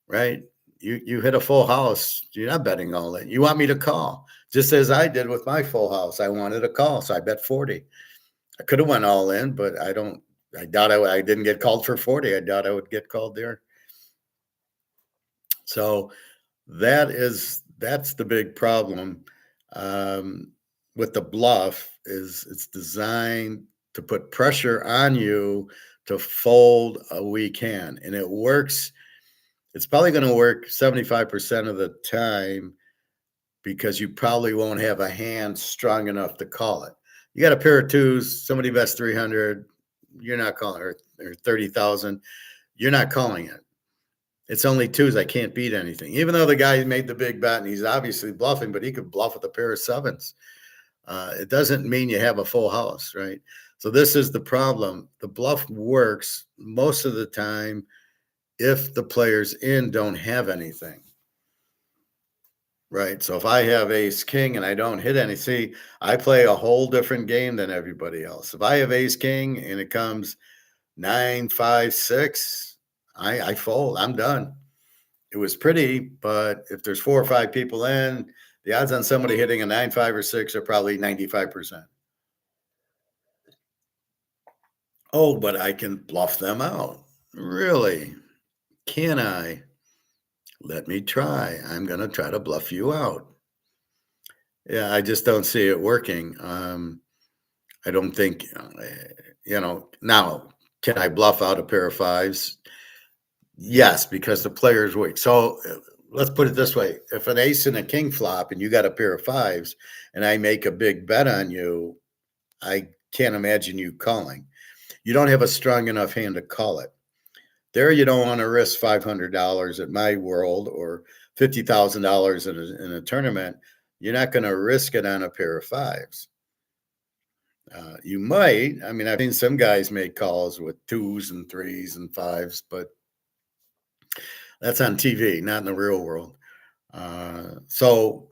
right? You hit a full house, you're not betting all in. You want me to call, just as I did with my full house. I wanted a call, so I bet 40. I could have went all in, but I don't I doubt I didn't get called for 40. I doubt I would get called there. So that's the big problem um, with the bluff is it's designed to put pressure on you to fold a weak hand, and it works. It's probably going to work 75% of the time because you probably won't have a hand strong enough to call it. You got a pair of twos, somebody bets 300, you're not calling, or 30,000, you're not calling it. It's only twos. I can't beat anything. Even though the guy made the big bet and he's obviously bluffing, but he could bluff with a pair of sevens. It doesn't mean you have a full house, right? So this is the problem. The bluff works most of the time if the players in don't have anything. Right. So if I have ace king and I don't hit any, see, I play a whole different game than everybody else. If I have ace king and it comes 9, 5, 6, I fold. I'm done. It was pretty, but if there's 4 or 5 people in, the odds on somebody hitting a 9, 5, or 6 are probably 95%. Oh, but I can bluff them out. Really? Can I? Let me try. I'm going to try to bluff you out. Yeah, I just don't see it working. I don't think, now, can I bluff out a pair of fives? Yes, because the player is weak. So let's put it this way. If an ace and a king flop and you got a pair of fives and I make a big bet on you, I can't imagine you calling. You don't have a strong enough hand to call it. There, you don't want to risk $500 at my world or $50,000 in a tournament. You're not going to risk it on a pair of fives. You might. I mean, I've seen some guys make calls with twos and threes and fives, but that's on TV, not in the real world. So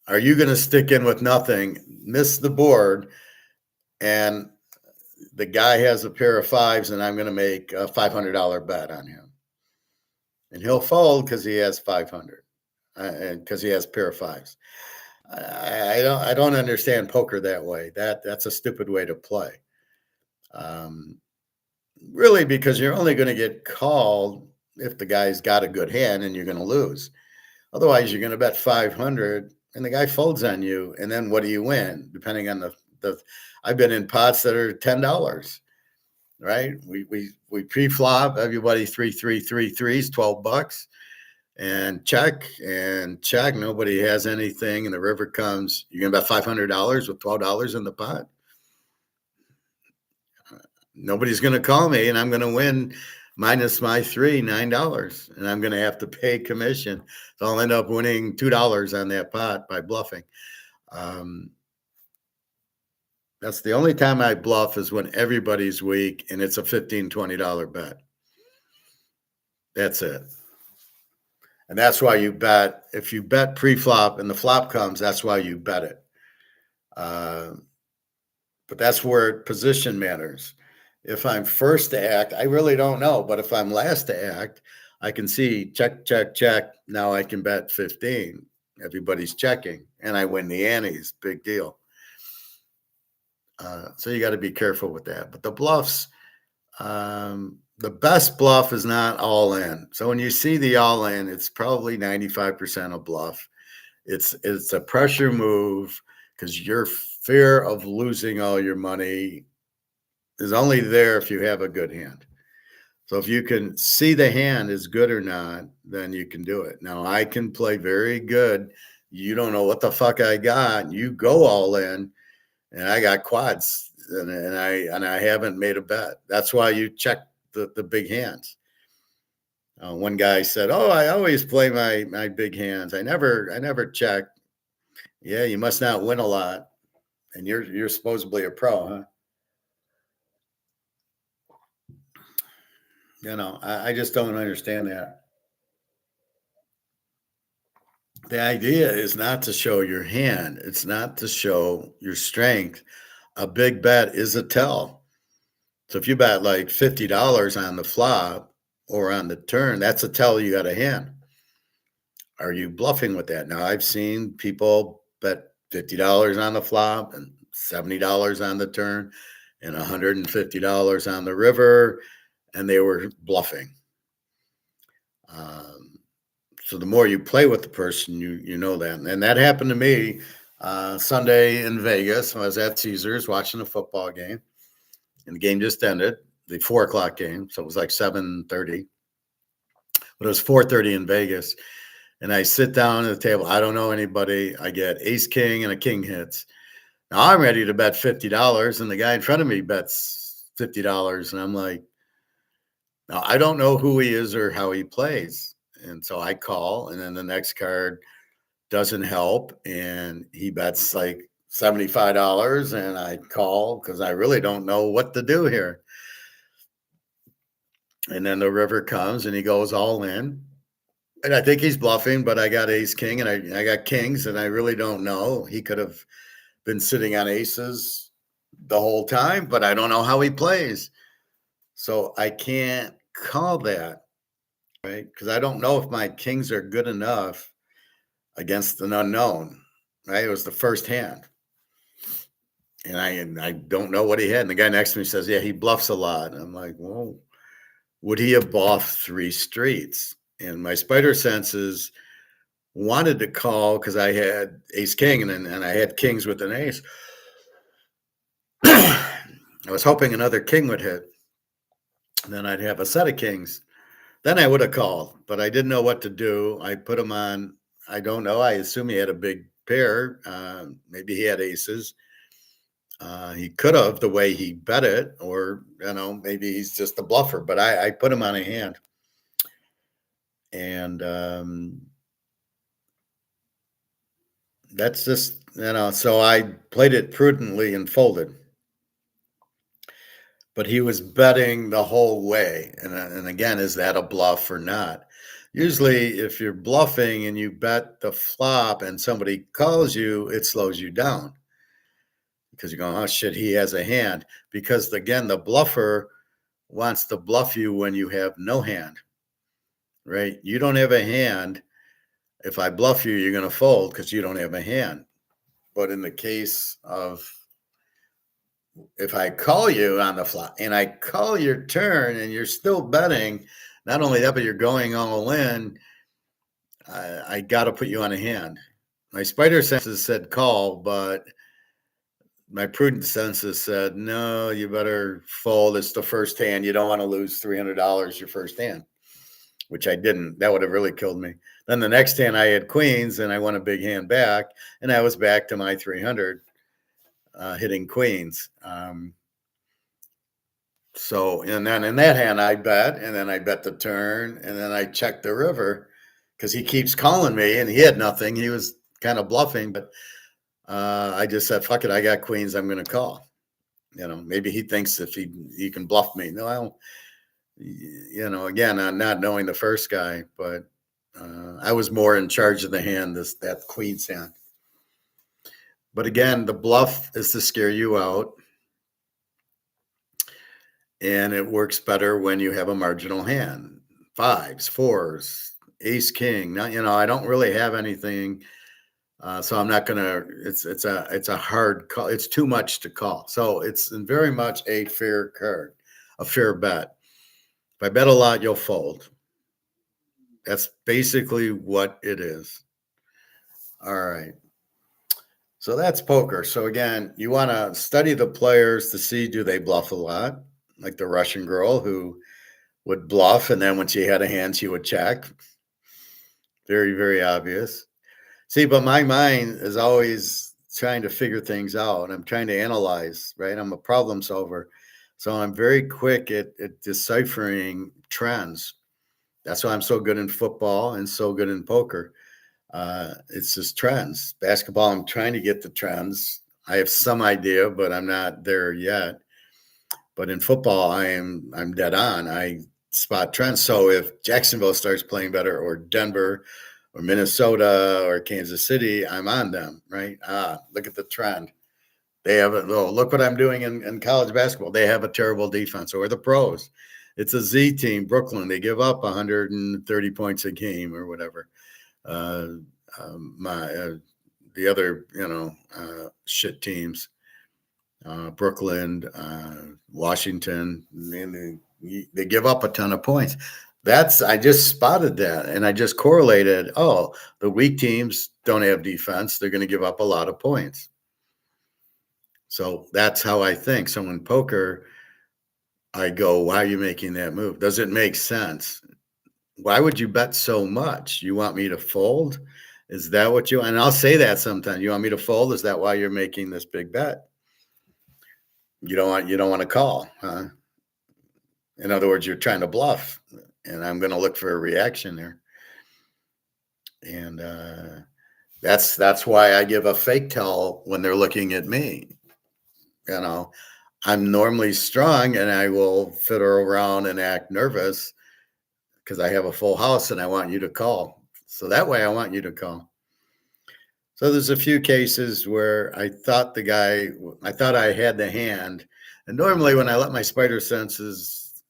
are you going to stick in with nothing, miss the board, and the guy has a pair of fives and I'm going to make a $500 bet on him? And he'll fold because he has 500 and because he has a pair of fives. I don't understand poker that way. That's a stupid way to play. Really, because you're only going to get called if the guy's got a good hand and you're going to lose. Otherwise, you're going to bet 500 and the guy folds on you. And then what do you win? Depending on the I've been in pots that are $10, right? We pre-flop, everybody 3 3 3 3s, $12, and check. Nobody has anything, and the river comes. You're gonna bet $500 with $12 in the pot. Nobody's gonna call me, and I'm gonna win minus my $9, and I'm gonna have to pay commission. So I'll end up winning $2 on that pot by bluffing. That's the only time I bluff is when everybody's weak and it's a $15, $20 bet. That's it. And that's why you bet. If you bet pre-flop and the flop comes, that's why you bet it. But that's where position matters. If I'm first to act, I really don't know. But if I'm last to act, I can see check, check, check. Now I can bet 15. Everybody's checking, and I win the antes. Big deal. So you got to be careful with that. But the bluffs, the best bluff is not all in. So when you see the all in, it's probably 95% a bluff. It's a pressure move because your fear of losing all your money is only there if you have a good hand. So if you can see the hand is good or not, then you can do it. Now I can play very good. You don't know what the fuck I got. You go all in. And I got quads, and I haven't made a bet. That's why you check the big hands. One guy said, "Oh, I always play my big hands. I never check." Yeah, you must not win a lot, and you're supposedly a pro, huh? I just don't understand that. The idea is not to show your hand. It's not to show your strength. A big bet is a tell. So if you bet like $50 on the flop or on the turn, that's a tell you got a hand. Are you bluffing with that? Now, I've seen people bet $50 on the flop and $70 on the turn, and $150 on the river, and they were bluffing. So the more you play with the person, you know that. And that happened to me Sunday in Vegas. I was at Caesars watching a football game, and the game just ended, the 4 o'clock game. So it was like 7:30, but it was 4:30 in Vegas. And I sit down at the table. I don't know anybody. I get ace king and a king hits. Now I'm ready to bet $50, and the guy in front of me bets $50, and I'm like, now I don't know who he is or how he plays. And so I call, and then the next card doesn't help, and he bets like $75, and I call because I really don't know what to do here. And then the river comes, and he goes all in. And I think he's bluffing, but I got ace king, and I got kings, and I really don't know. He could have been sitting on aces the whole time, but I don't know how he plays. So I can't call that, right? Because I don't know if my kings are good enough against an unknown, right? It was the first hand. And I don't know what he had. And the guy next to me says, yeah, he bluffs a lot. And I'm like, well, would he have bluffed 3 streets? And my spider senses wanted to call because I had ace king and I had kings with an ace. I was hoping another king would hit. Then I'd have a set of kings. Then I would have called, but I didn't know what to do. I put him on, I don't know. I assume he had a big pair. Maybe he had aces. He could have, the way he bet it, or, maybe he's just a bluffer, but I put him on a hand. And that's just, so I played it prudently and folded. But he was betting the whole way. And again, is that a bluff or not? Usually, if you're bluffing and you bet the flop and somebody calls you, it slows you down because you're going, oh, shit, he has a hand. Because, again, the bluffer wants to bluff you when you have no hand, right? You don't have a hand. If I bluff you, you're going to fold because you don't have a hand. But in the case of if I call you on the flop and I call your turn and you're still betting, not only that, but you're going all in, I got to put you on a hand. My spider senses said call, but my prudent senses said, no, you better fold. It's the first hand. You don't want to lose $300 your first hand, which I didn't. That would have really killed me. Then the next hand I had queens and I won a big hand back, and I was back to my 300 hitting queens. So, and then in that hand, I bet, and then I bet the turn, and then I checked the river because he keeps calling me, and he had nothing. He was kind of bluffing, but I just said, fuck it, I got queens, I'm going to call. Maybe he thinks if he can bluff me. No, I don't, again, I'm not knowing the first guy, but I was more in charge of the hand, that queen's hand. But again, the bluff is to scare you out. And it works better when you have a marginal hand, 5s, 4s, ace, king. Now, I don't really have anything, so I'm not gonna. It's a hard call. It's too much to call. So it's very much a fair card, a fair bet. If I bet a lot, you'll fold. That's basically what it is. All right. So that's poker. So again, you want to study the players to see, do they bluff a lot, like the Russian girl who would bluff, and then when she had a hand, she would check. Very, very obvious. See, but my mind is always trying to figure things out. I'm trying to analyze, right? I'm a problem solver. So I'm very quick at deciphering trends. That's why I'm so good in football and so good in poker. It's just trends. Basketball, I'm trying to get the trends. I have some idea, but I'm not there yet. But in football, I'm dead on. I spot trends. So if Jacksonville starts playing better, or Denver, or Minnesota, or Kansas City, I'm on them, right? Look at the trend. They have look what I'm doing in college basketball. They have a terrible defense. Or the pros. It's a Z team, Brooklyn. They give up 130 points a game or whatever. The other, shit teams. Brooklyn, Washington, and they give up a ton of points. I just spotted that, and I just correlated. Oh, the weak teams don't have defense; they're going to give up a lot of points. So that's how I think. So in poker, I go, "Why are you making that move? Does it make sense? Why would you bet so much? You want me to fold? Is that what you?" And I'll say that sometimes. You want me to fold? Is that why you're making this big bet? You don't want to call, huh? In other words, you're trying to bluff, and I'm going to look for a reaction there. And that's why I give a fake tell when they're looking at me. You know, I'm normally strong, and I will fiddle around and act nervous because I have a full house, and I want you to call. So that way, I want you to call. So there's a few cases where I thought I had the hand, and normally when I let my spider senses,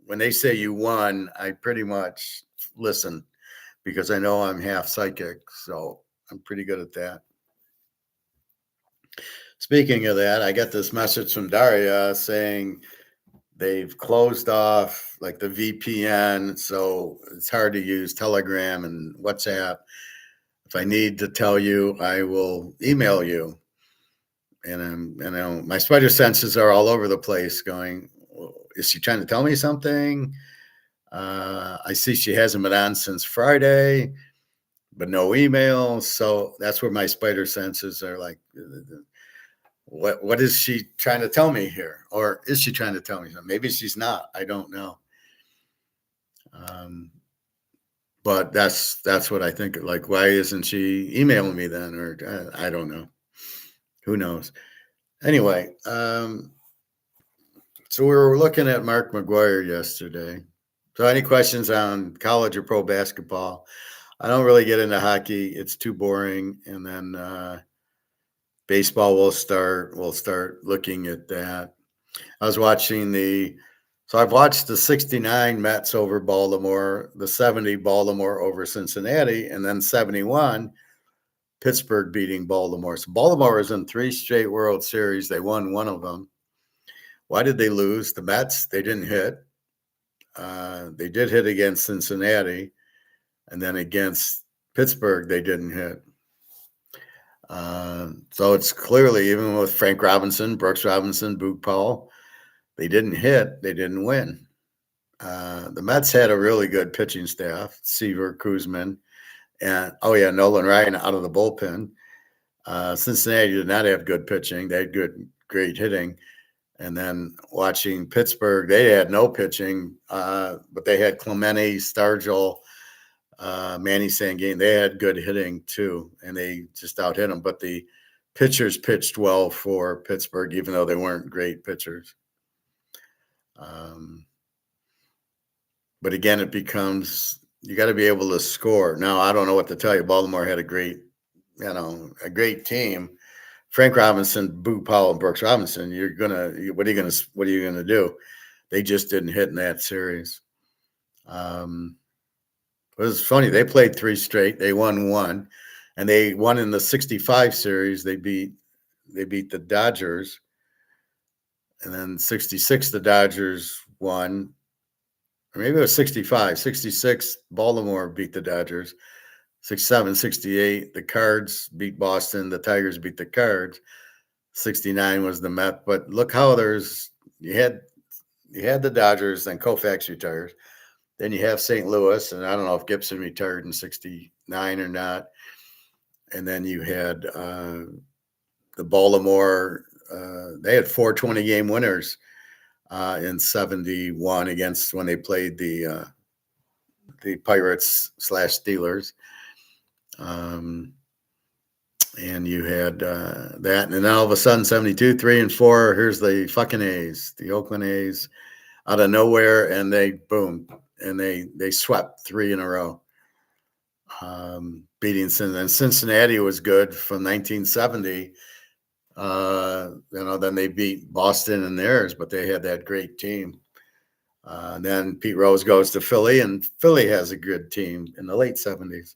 when they say you won, I pretty much listen because I know I'm half psychic, so I'm pretty good at that. Speaking of that, I got this message from Daria saying they've closed off like the VPN, so it's hard to use Telegram and WhatsApp. If I need to tell you, I will email you. And my spider senses are all over the place going, well, is she trying to tell me something? I see she hasn't been on since Friday, but no email. So that's where my spider senses are like, what is she trying to tell me here? Or is she trying to tell me something? Maybe she's not. I don't know. But that's what I think. Like, why isn't she emailing me then? Or I don't know. Who knows? Anyway, so we were looking at Mark McGuire yesterday. So any questions on college or pro basketball? I don't really get into hockey. It's too boring. And then baseball will start. We'll start looking at that. I was watching so I've watched the 69 Mets over Baltimore, the 70 Baltimore over Cincinnati, and then 71 Pittsburgh beating Baltimore. So Baltimore is in 3 straight World Series. They won one of them. Why did they lose? The Mets, they didn't hit. They did hit against Cincinnati, and then against Pittsburgh, they didn't hit. So it's clearly, even with Frank Robinson, Brooks Robinson, Boog Powell, they didn't hit, they didn't win. The Mets had a really good pitching staff, Seaver, Kuzman, and Nolan Ryan out of the bullpen. Cincinnati did not have good pitching. They had great hitting. And then watching Pittsburgh, they had no pitching, but they had Clemente, Stargell, Manny Sanguine. They had good hitting too, and they just out hit them. But the pitchers pitched well for Pittsburgh, even though they weren't great pitchers. But again, it becomes, you got to be able to score. Now, I don't know what to tell you. Baltimore had a great team. Frank Robinson, Boog Powell, and Brooks Robinson. What are you gonna do? They just didn't hit in that series. It was funny. They played 3 straight. They won 1, and they won in the 65 series. They beat the Dodgers, and then 66 the Dodgers won. Or maybe it was 65. 66 Baltimore beat the Dodgers. 67, 68 the Cards beat Boston. The Tigers beat the Cards. 69 was the Met. But look how you had the Dodgers, then Koufax retires. Then you have St. Louis, and I don't know if Gibson retired in 69 or not. And then you had the Baltimore. They had 4 20-game winners in 71 against when they played the Pirates / Steelers. And you had that, and then all of a sudden, 72, 3 and 4. Here's the fucking A's, the Oakland A's, out of nowhere, and they swept 3 in a row, beating Cincinnati was good from 1970. Then they beat Boston and theirs, but they had that great team. Then Pete Rose goes to Philly, and Philly has a good team in the late 70s.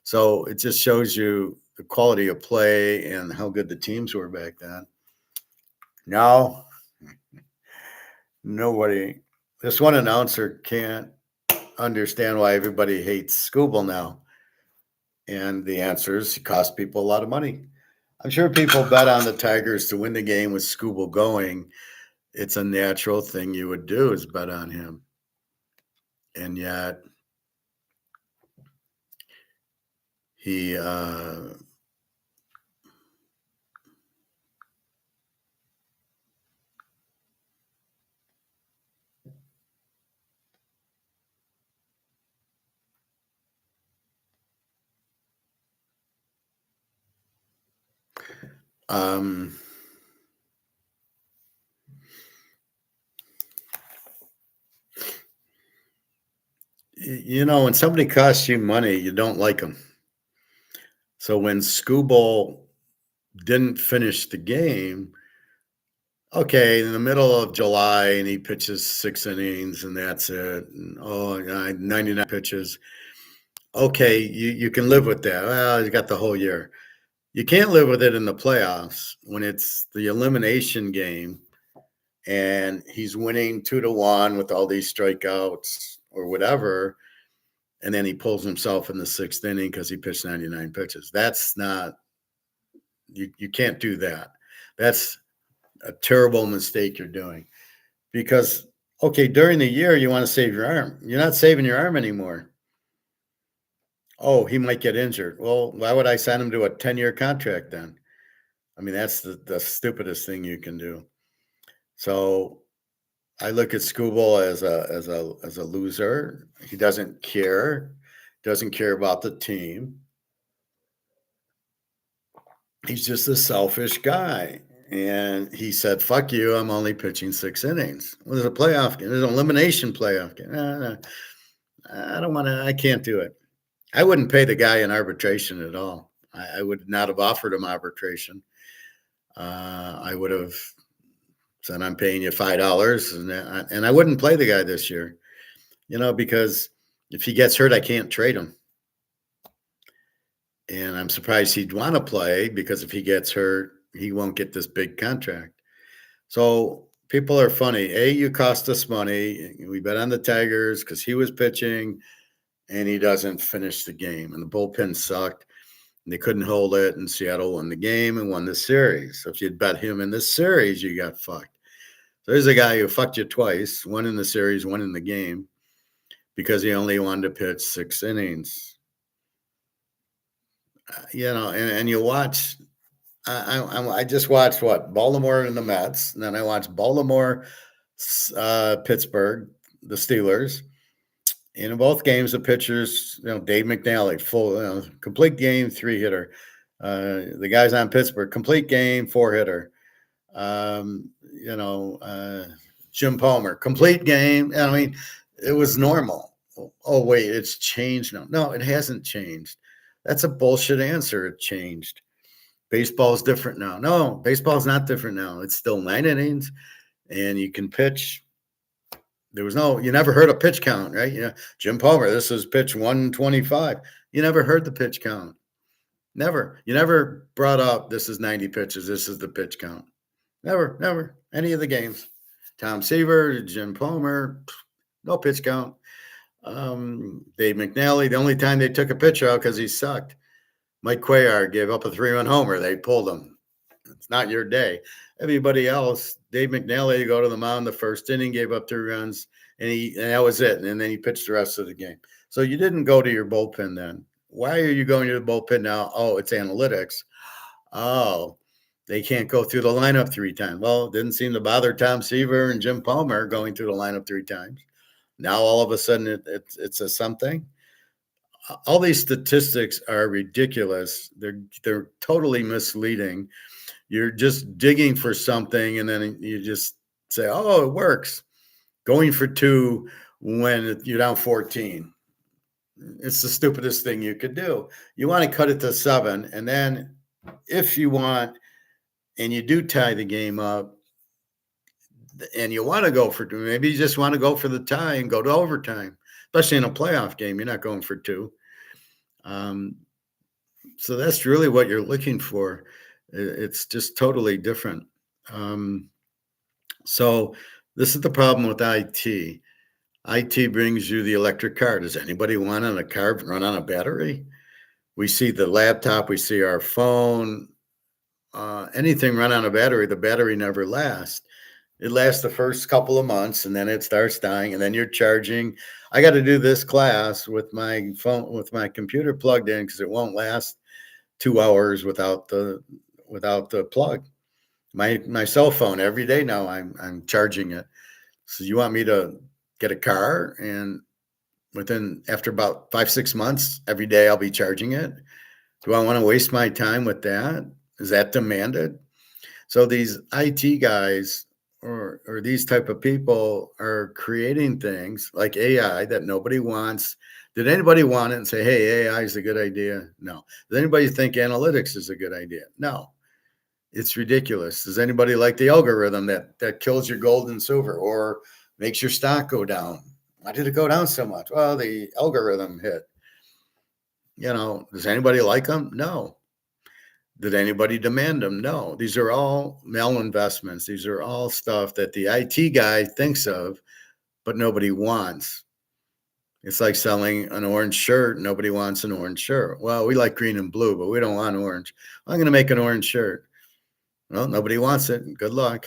So it just shows you the quality of play and how good the teams were back then. No, nobody. This one announcer can't understand why everybody hates Scooble now. And the answer is it costs people a lot of money. I'm sure people bet on the Tigers to win the game with Scooble going. It's a natural thing you would do is bet on him. And yet he um when somebody costs you money, you don't like them. So when Scooble didn't finish the game, okay, in the middle of July, and he pitches 6 innings, and that's it. And, 99 pitches. Okay, you can live with that. Well, you got the whole year. You can't live with it in the playoffs when it's the elimination game, and he's winning 2-1 with all these strikeouts or whatever, and then he pulls himself in the sixth inning because he pitched 99 pitches. That's not you can't do that. That's a terrible mistake you're doing because okay, during the year you want to save your arm. You're not saving your arm anymore. Oh, he might get injured. Well, why would I sign him to a 10-year contract then? I mean, that's the stupidest thing you can do. So I look at Scooble as a loser. He doesn't care about the team. He's just a selfish guy. And he said, fuck you, I'm only pitching 6 innings. Well, there's a playoff game. There's an elimination playoff game. I can't do it. I wouldn't pay the guy in arbitration at all. I would not have offered him arbitration. I would have said, I'm paying you $5. And I wouldn't play the guy this year, because if he gets hurt, I can't trade him. And I'm surprised he'd want to play because if he gets hurt, he won't get this big contract. So people are funny. You cost us money. We bet on the Tigers because he was pitching and he doesn't finish the game. And the bullpen sucked. And they couldn't hold it. And Seattle won the game and won the series. So if you'd bet him in this series, you got fucked. So there's a guy who fucked you twice, one in the series, one in the game, because he only wanted to pitch 6 innings. And you watch. I just watched Baltimore and the Mets, and then I watched Baltimore, Pittsburgh, the Steelers. And in both games, the pitchers, Dave McNally, full, complete game, 3-hitter. The guys on Pittsburgh, complete game, 4-hitter. Jim Palmer, complete game. I mean, it was normal. Oh, wait, it's changed now. No, it hasn't changed. That's a bullshit answer. It changed. Baseball is different now. No, baseball is not different now. It's still 9 innings, and you can pitch. You never heard a pitch count, right? Jim Palmer, this is pitch 125. You never heard the pitch count. Never. You never brought up this is 90 pitches. This is the pitch count. Never. Any of the games. Tom Seaver, Jim Palmer, no pitch count. Dave McNally, the only time they took a pitcher out because he sucked. Mike Cuellar gave up a 3-run homer. They pulled him. It's not your day. Everybody else, Dave McNally, go to the mound the first inning, gave up 3 runs, and that was it. And then he pitched the rest of the game. So you didn't go to your bullpen then. Why are you going to the bullpen now? Oh, it's analytics. Oh, they can't go through the lineup 3 times. Well, it didn't seem to bother Tom Seaver and Jim Palmer going through the lineup 3 times. Now all of a sudden it's a something. All these statistics are ridiculous. They're totally misleading. You're just digging for something, and then you just say, "Oh, it works." Going for 2 when you're down 14. It's the stupidest thing you could do. You want to cut it to 7, and then if you want, and you do tie the game up, and you want to go for 2, maybe you just want to go for the tie and go to overtime. Especially in a playoff game, you're not going for 2. So that's really what you're looking for. It's just totally different. So this is the problem with IT. IT brings you the electric car. Does anybody want on a car run on a battery? We see the laptop, we see our phone, anything run on a battery, the battery never lasts. It lasts the first couple of months and then it starts dying and then you're charging. I got to do this class with my phone with my computer plugged in because it won't last 2 hours without the plug. My cell phone every day now I'm charging it. So you want me to get a car and within after about 5 6 months every day I'll be charging it? Do I want to waste my time with that? Is that demanded? So these IT guys or these type of people are creating things like AI that nobody wants. Did anybody want it and say, hey, AI is a good idea? No. Does anybody think analytics is a good idea? No. It's ridiculous. Does anybody like the algorithm that kills your gold and silver or makes your stock go down? Why did it go down so much? Well, the algorithm hit. Does anybody like them? No. Did anybody demand them? No. These are all malinvestments. These are all stuff that the IT guy thinks of, but nobody wants. It's like selling an orange shirt. Nobody wants an orange shirt. Well, we like green and blue, but we don't want orange. I'm going to make an orange shirt. Well, nobody wants it. Good luck.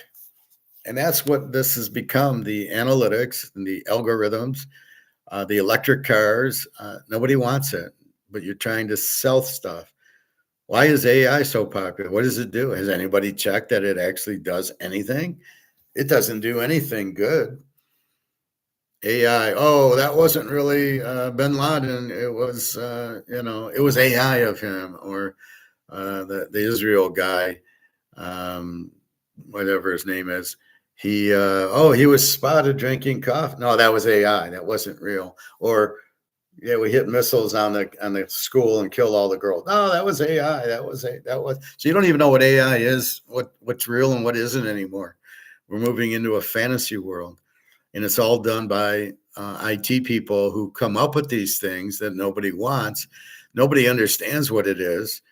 And that's what this has become, the analytics and the algorithms, the electric cars. Nobody wants it, but you're trying to sell stuff. Why is AI so popular? What does it do? Has anybody checked that it actually does anything? It doesn't do anything good. AI, oh, that wasn't really bin Laden. It was, it was AI of him or the Israel guy, um, whatever his name is. He was spotted drinking coffee. No, that was AI. That wasn't real. Or yeah, we hit missiles on the school and killed all the girls. No, that was AI. That was. So you don't even know what AI is, what's real and what isn't anymore. We're moving into a fantasy world, and it's all done by IT people who come up with these things that nobody wants. Nobody understands what it is.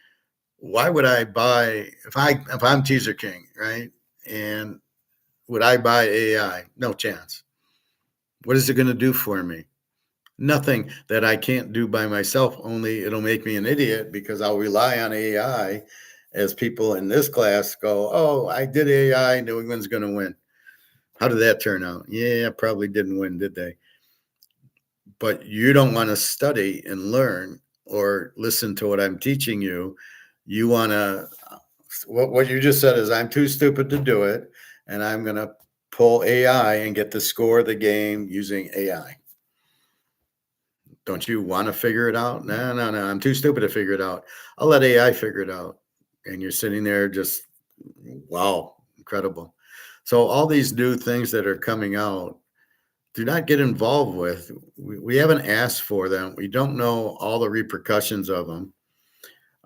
Why would I buy if I'm Teaser King, right? And would I buy AI? No chance. What is it going to do for me? Nothing that I can't do by myself, only it'll make me an idiot because I'll rely on AI as people in this class go, oh, I did AI, New England's going to win. How did that turn out? Yeah, probably didn't win, did they? But you don't want to study and learn or listen to what I'm teaching you. You want to, what you just said is, I'm too stupid to do it. And I'm going to pull AI and get the score of the game using AI. Don't you want to figure it out? No, no, no. I'm too stupid to figure it out. I'll let AI figure it out. And you're sitting there just, wow, incredible. So all these new things that are coming out, do not get involved with. We haven't asked for them. We don't know all the repercussions of them.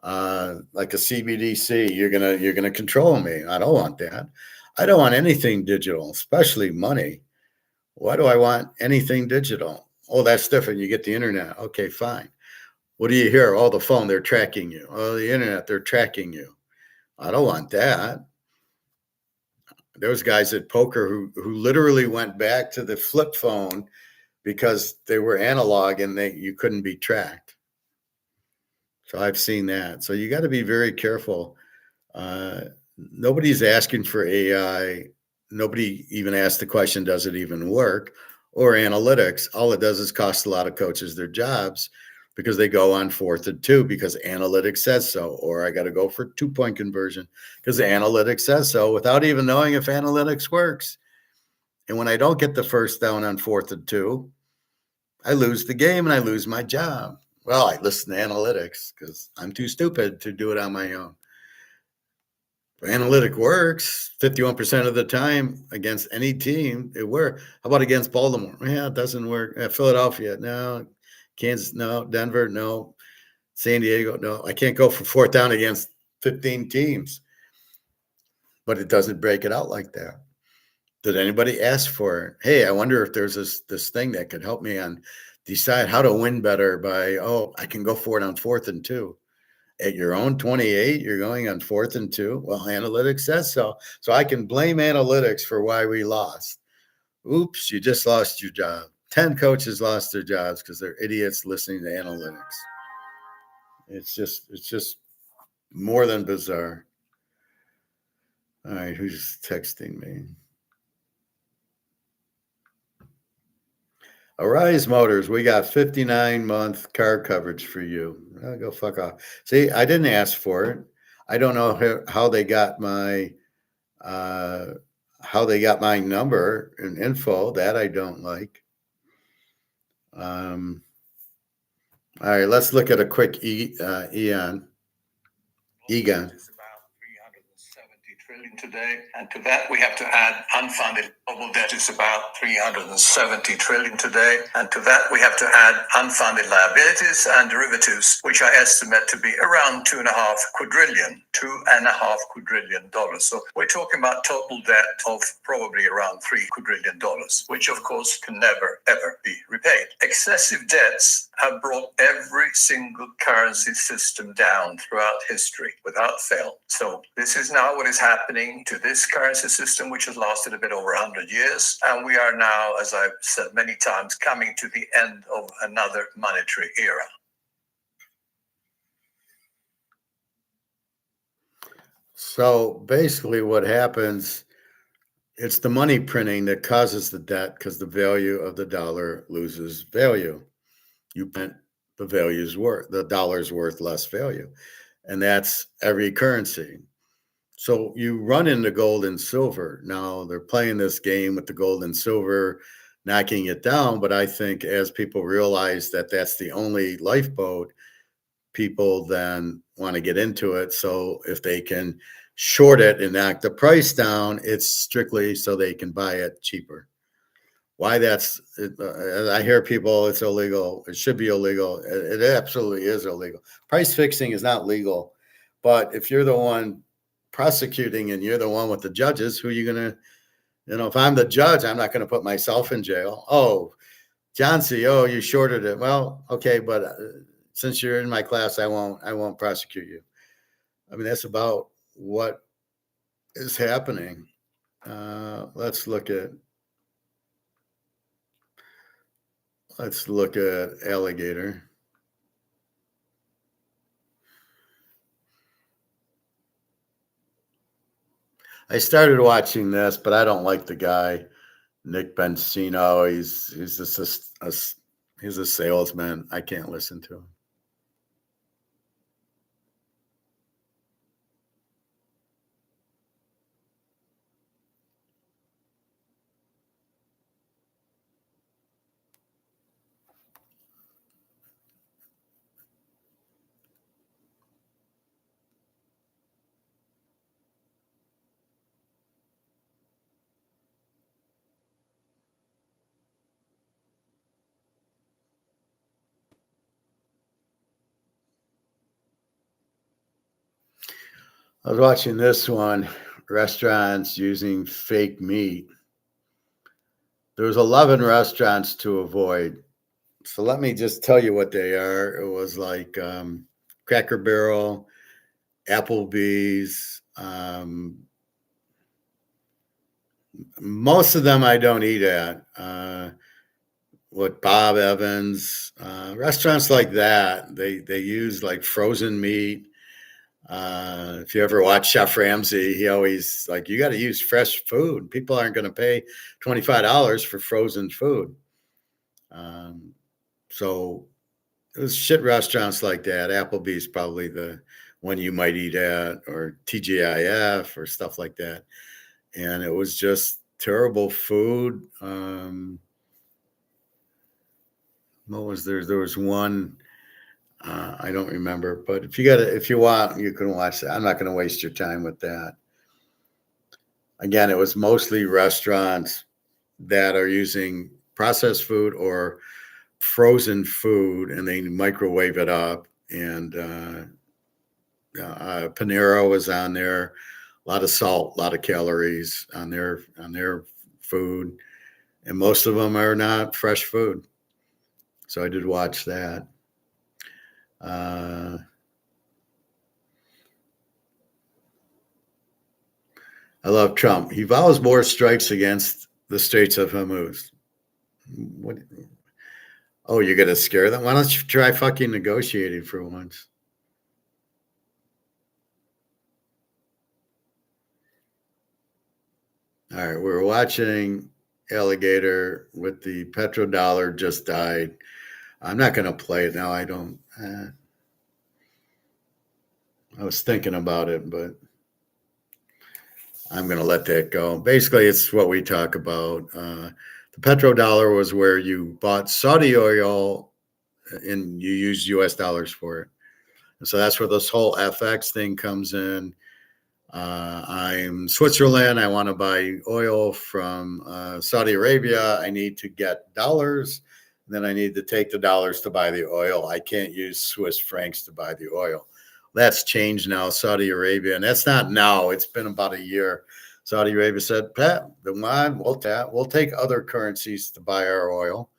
Like a CBDC, you're gonna control me. I don't want that. I don't want anything digital, especially money. Why do I want anything digital? Oh, that's different. You get the internet. Okay, fine. What do you hear? Oh, the phone, they're tracking you. Oh, the internet, they're tracking you. I don't want that. There was guys at poker who literally went back to the flip phone because they were analog and you couldn't be tracked. So I've seen that. So you got to be very careful. Nobody's asking for AI. Nobody even asked the question, does it even work? Or analytics. All it does is cost a lot of coaches their jobs because they go on 4th and 2 because analytics says so. Or I got to go for 2-point conversion because the analytics says so without even knowing if analytics works. And when I don't get the first down on 4th and 2, I lose the game and I lose my job. Well, I listen to analytics because I'm too stupid to do it on my own. Analytic works 51% of the time against any team. It works. How about against Baltimore? Yeah, it doesn't work. Philadelphia, no. Kansas, no. Denver, no. San Diego, no. I can't go for 4th down against 15 teams. But it doesn't break it out like that. Did anybody ask for it? Hey, I wonder if there's this thing that could help me on decide how to win better by, I can go for it on 4th and 2. At your own 28, you're going on 4th and 2. Well, analytics says so. So I can blame analytics for why we lost. Oops, you just lost your job. 10 coaches lost their jobs because they're idiots listening to analytics. It's just more than bizarre. All right, who's texting me? Arise Motors, we got 59-month car coverage for you. Oh, go fuck off. See, I didn't ask for it. I don't know how they got my number and info. That I don't like. All right, let's look at a quick Egon. It's about 370 trillion today, and to that we have to add unfunded global debt is about 370 trillion today, and to that we have to add unfunded liabilities and derivatives, which I estimate to be around $2.5 quadrillion dollars. So we're talking about total debt of probably around $3 quadrillion, which of course can never ever be repaid. Excessive debts have brought every single currency system down throughout history without fail. So this is now what is happening to this currency system, which has lasted a bit over 100 years. And we are now, as I've said many times, coming to the end of another monetary era. So basically what happens, it's the money printing that causes the debt because the value of the dollar loses value. You print the dollar's worth less value. And that's every currency. So you run into gold and silver. Now they're playing this game with the gold and silver, knocking it down. But I think as people realize that that's the only lifeboat, people then want to get into it. So if they can short it and knock the price down, it's strictly so they can buy it cheaper. Why I hear people, it's illegal. It should be illegal. It absolutely is illegal. Price fixing is not legal. But if you're the one prosecuting and you're the one with the judges, who are you going to, if I'm the judge, I'm not going to put myself in jail. Oh, John C., you shorted it. Well, okay, but since you're in my class, I won't prosecute you. I mean, that's about what is happening. Let's look at alligator. I started watching this, but I don't like the guy, Nick Bensino. He's a salesman. I can't listen to him. I was watching this one, restaurants using fake meat. There was 11 restaurants to avoid. So let me just tell you what they are. It was like Cracker Barrel, Applebee's. Most of them I don't eat at. What Bob Evans, restaurants like that, they use like frozen meat. If you ever watch Chef Ramsay, he always like, you got to use fresh food. People aren't going to pay $25 for frozen food. So it was shit restaurants like that. Applebee's probably the one you might eat at, or TGIF or stuff like that. And it was just terrible food. What was there? There was one. I don't remember, but if you want, you can watch that. I'm not going to waste your time with that. Again, it was mostly restaurants that are using processed food or frozen food, and they microwave it up. And Panera was on there. A lot of salt, a lot of calories on their food, and most of them are not fresh food. So I did watch that. I love Trump. He vows more strikes against the Straits of Hormuz. What? Oh, you're gonna scare them? Why don't you try fucking negotiating for once? All right, we're watching Alligator with the petrodollar just died. I'm not gonna play it now. I don't. I was thinking about it, but I'm gonna let that go. Basically, it's what we talk about. The petrodollar was where you bought Saudi oil and you used US dollars for it. And so that's where this whole FX thing comes in. I'm Switzerland. I want to buy oil from Saudi Arabia. I need to get dollars. Then I need to take the dollars to buy the oil. I can't use Swiss francs to buy the oil. That's changed now, Saudi Arabia. And that's not now. It's been about a year. Saudi Arabia said, Pat, we'll take other currencies to buy our oil.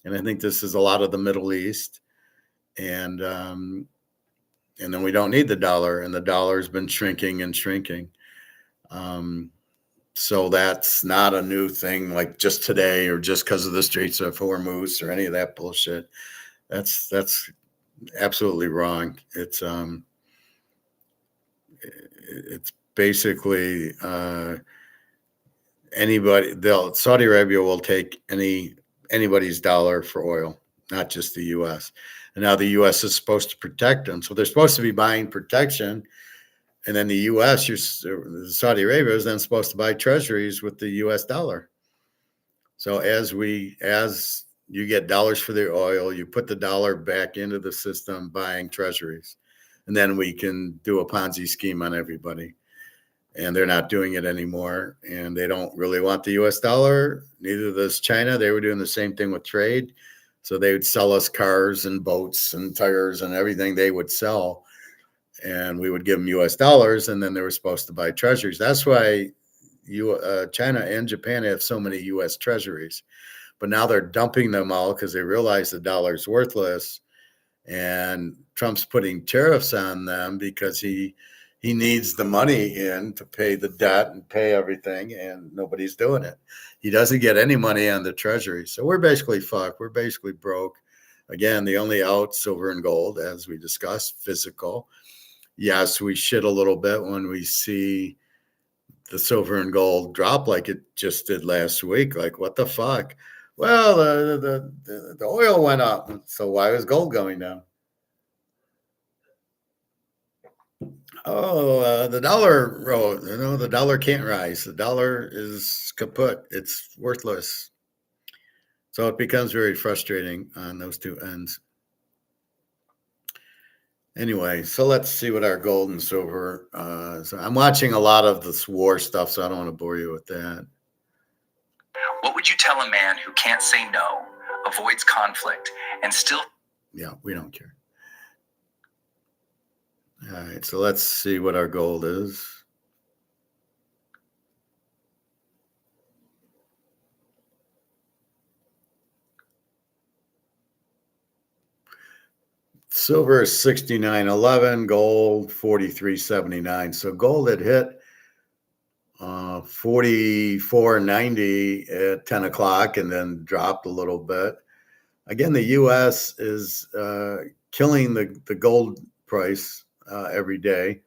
And I think this is a lot of the Middle East. And then we don't need the dollar, and the dollar's been shrinking and shrinking. So that's not a new thing, like just today or just because of the Straits of Hormuz or any of that bullshit. That's absolutely wrong. It's basically Saudi Arabia will take anybody's dollar for oil, not just the U.S. And now the U.S. is supposed to protect them. So they're supposed to be buying protection. And then the U.S., Saudi Arabia is then supposed to buy treasuries with the U.S. dollar. So as you get dollars for the oil, you put the dollar back into the system buying treasuries. And then we can do a Ponzi scheme on everybody. And they're not doing it anymore. And they don't really want the U.S. dollar. Neither does China. They were doing the same thing with trade. So they would sell us cars and boats and tires and everything they would sell. And we would give them U.S. dollars. And then they were supposed to buy treasuries. That's why China and Japan have so many U.S. treasuries. But now they're dumping them all because they realize the dollar's worthless. And Trump's putting tariffs on them because he needs the money in to pay the debt and pay everything, and nobody's doing it. He doesn't get any money on the treasury. So we're basically fucked. We're basically broke. Again, the only out, silver and gold, as we discussed, physical. Yes, we shit a little bit when we see the silver and gold drop like it just did last week. Like, what the fuck? Well, the oil went up. So why was gold going down? Oh, the dollar rose. The dollar can't rise. The dollar is kaput. It's worthless. So it becomes very frustrating on those two ends. Anyway, so let's see what our gold and silver. So I'm watching a lot of this war stuff, so I don't want to bore you with that. What would you tell a man who can't say no, avoids conflict, and still... Yeah, we don't care. All right, so let's see what our gold is. Silver is 69.11, gold 43.79. So gold had hit 44.90 at 10 o'clock and then dropped a little bit. Again, the U.S. is killing the gold price every day,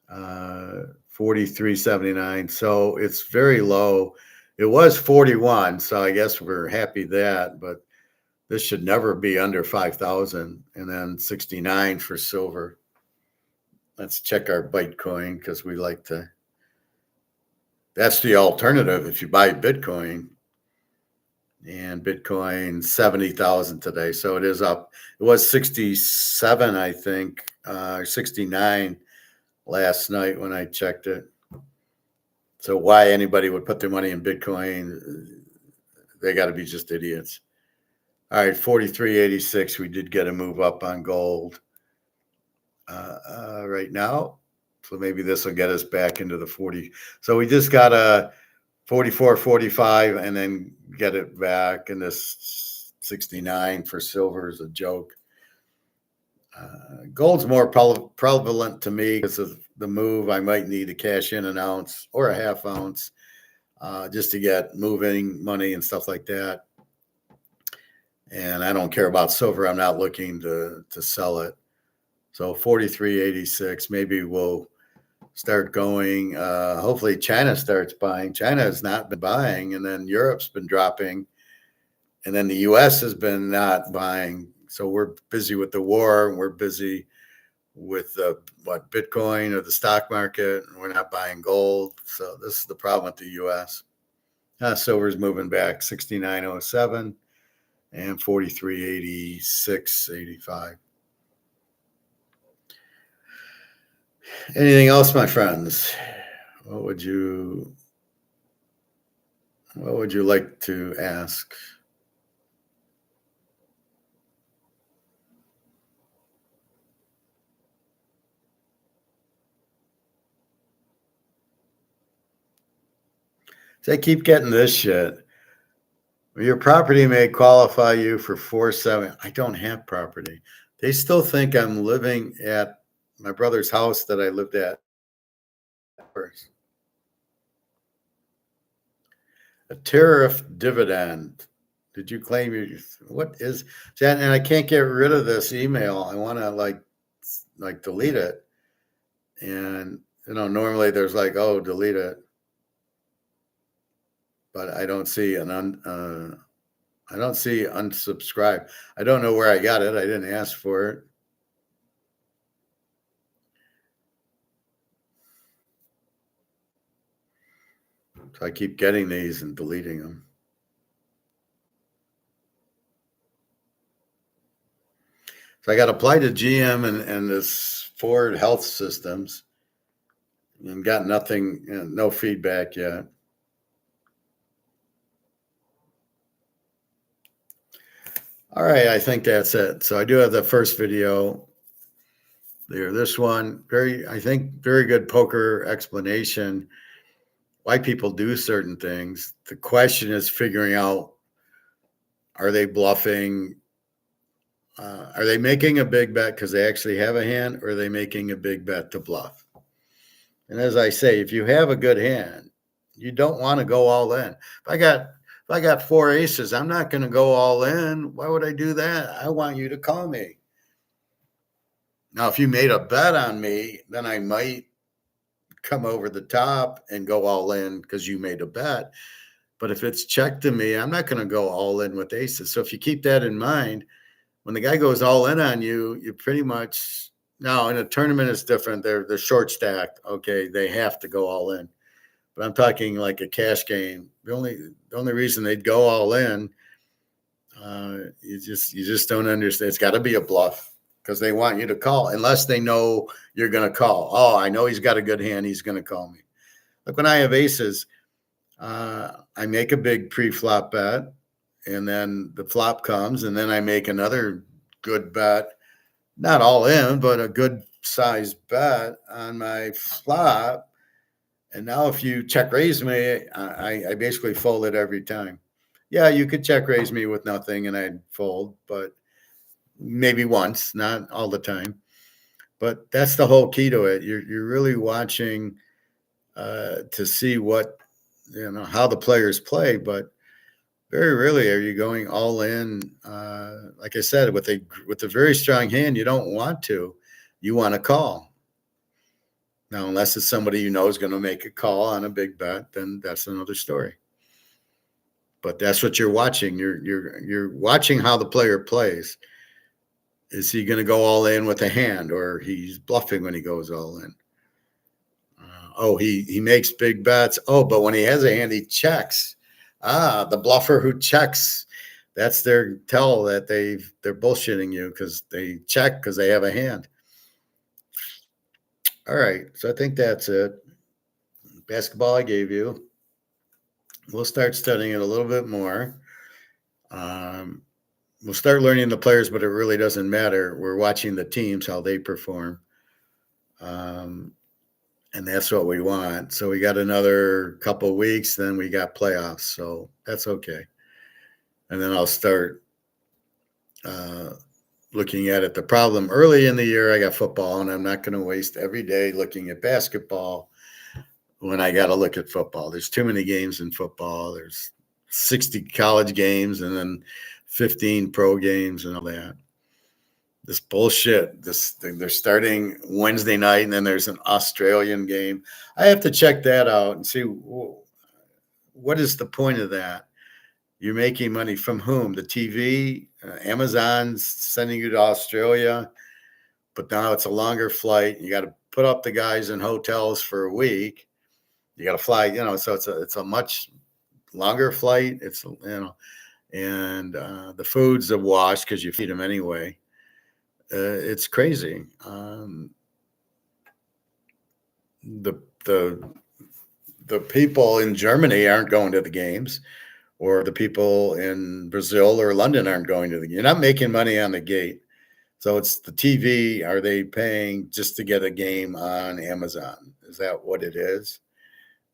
43.79. So it's very low. It was 41, so I guess we're happy that, but this should never be under 5,000. And then 69 for silver. Let's check our Bitcoin because we like to. That's the alternative if you buy Bitcoin. And Bitcoin 70,000 today, so it is up. It was 67, I think, 69 last night when I checked it. So why anybody would put their money in Bitcoin? They got to be just idiots. All right, 43.86. We did get a move up on gold right now, so maybe this will get us back into the 40. So we just got a 44.45 and then get it back, and this 69 for silver is a joke. Gold's more prevalent to me because of the move. I might need to cash in an ounce or a half ounce just to get moving money and stuff like that. And I don't care about silver. I'm not looking to sell it. So 43.86, maybe we'll start going. Hopefully China starts buying. China has not been buying, and then Europe's been dropping, and then the US has been not buying. So we're busy with the war, and we're busy with Bitcoin or the stock market, and we're not buying gold. So this is the problem with the US. Silver's moving back 69.07 and 43.86.85. Anything else, my friends? What would you like to ask? So I keep getting this shit. Your property may qualify you for 4.7. I don't have property. They still think I'm living at my brother's house that I lived at first. A tariff dividend. Did you claim what is that? And I can't get rid of this email. I want to like delete it. And normally there's like, oh, delete it. But I don't see I don't see unsubscribe. I don't know where I got it. I didn't ask for it. So I keep getting these and deleting them. So I got applied to GM and this Ford Health Systems and got nothing, no feedback yet. All right, I think that's it. So I do have the first video there. This one, I think very good poker explanation why people do certain things. The question is figuring out, are they bluffing? Are they making a big bet because they actually have a hand, or are they making a big bet to bluff? And as I say, if you have a good hand, you don't want to go all in. If I got 4 aces, I'm not going to go all in. Why would I do that? I want you to call me. Now, if you made a bet on me, then I might come over the top and go all in because you made a bet. But if it's check to me, I'm not going to go all in with aces. So if you keep that in mind, when the guy goes all in on you, you pretty much, now in a tournament it's different. They're short stacked. Okay, they have to go all in. But I'm talking like a cash game. The only reason they'd go all in, you just don't understand. It's got to be a bluff because they want you to call unless they know you're going to call. Oh, I know he's got a good hand. He's going to call me. Like when I have aces, I make a big pre-flop bet, and then the flop comes, and then I make another good bet, not all in, but a good size bet on my flop. And now if you check raise me, I basically fold it every time. Yeah, you could check raise me with nothing and I'd fold, but maybe once, not all the time. But that's the whole key to it. You're really watching to see what, how the players play, but very rarely are you going all in. Like I said, with a very strong hand, you don't want to. You want to call. Now, unless it's somebody you know is going to make a call on a big bet, then that's another story. But that's what you're watching. You're watching how the player plays. Is he going to go all in with a hand, or he's bluffing when he goes all in? He makes big bets. Oh, but when he has a hand, he checks. The bluffer who checks, that's their tell that they're bullshitting you because they check because they have a hand. All right, so I think that's it. Basketball I gave you. We'll start studying it a little bit more. We'll start learning the players, but it really doesn't matter. We're watching the teams, how they perform. And that's what we want. So we got another couple of weeks, then we got playoffs. So that's okay. And then I'll start looking at it. The problem early in the year, I got football, and I'm not going to waste every day looking at basketball when I got to look at football. There's too many games in football. There's 60 college games and then 15 pro games and all that. This bullshit. They're starting Wednesday night, and then there's an Australian game. I have to check that out and see what is the point of that. You're making money from whom? The TV, Amazon's sending you to Australia, but now it's a longer flight. You got to put up the guys in hotels for a week. You got to fly, so it's a much longer flight. It's, and the food's a wash because you feed them anyway. It's crazy. The people in Germany aren't going to the games, or the people in Brazil or London aren't going to the game. You're not making money on the gate. So it's the TV. Are they paying just to get a game on Amazon? Is that what it is?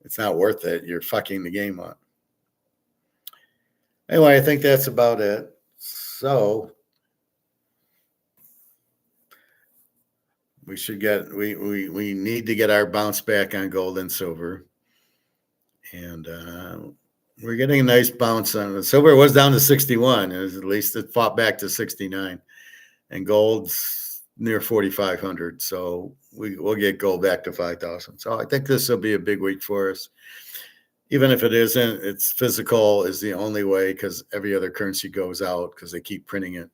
It's not worth it. You're fucking the game up. Anyway, I think that's about it. So we should get, we need to get our bounce back on gold and silver. And we're getting a nice bounce on it. Silver was down to 61. At least it fought back to 69. And gold's near 4,500. So we'll get gold back to 5,000. So I think this will be a big week for us. Even if it isn't, it's physical is the only way, because every other currency goes out because they keep printing it.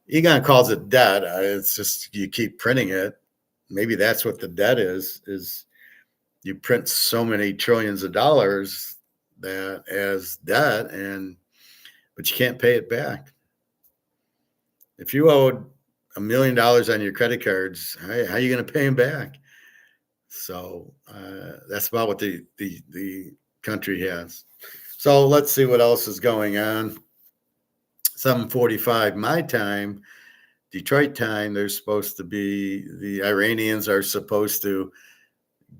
Egon calls it debt. It's just you keep printing it. Maybe that's what the debt is you print so many trillions of dollars that as debt, but you can't pay it back. If you owed $1 million on your credit cards, how are you going to pay them back? So that's about what the country has. So let's see what else is going on. 7:45 my time, Detroit time. There's supposed to be, the Iranians are supposed to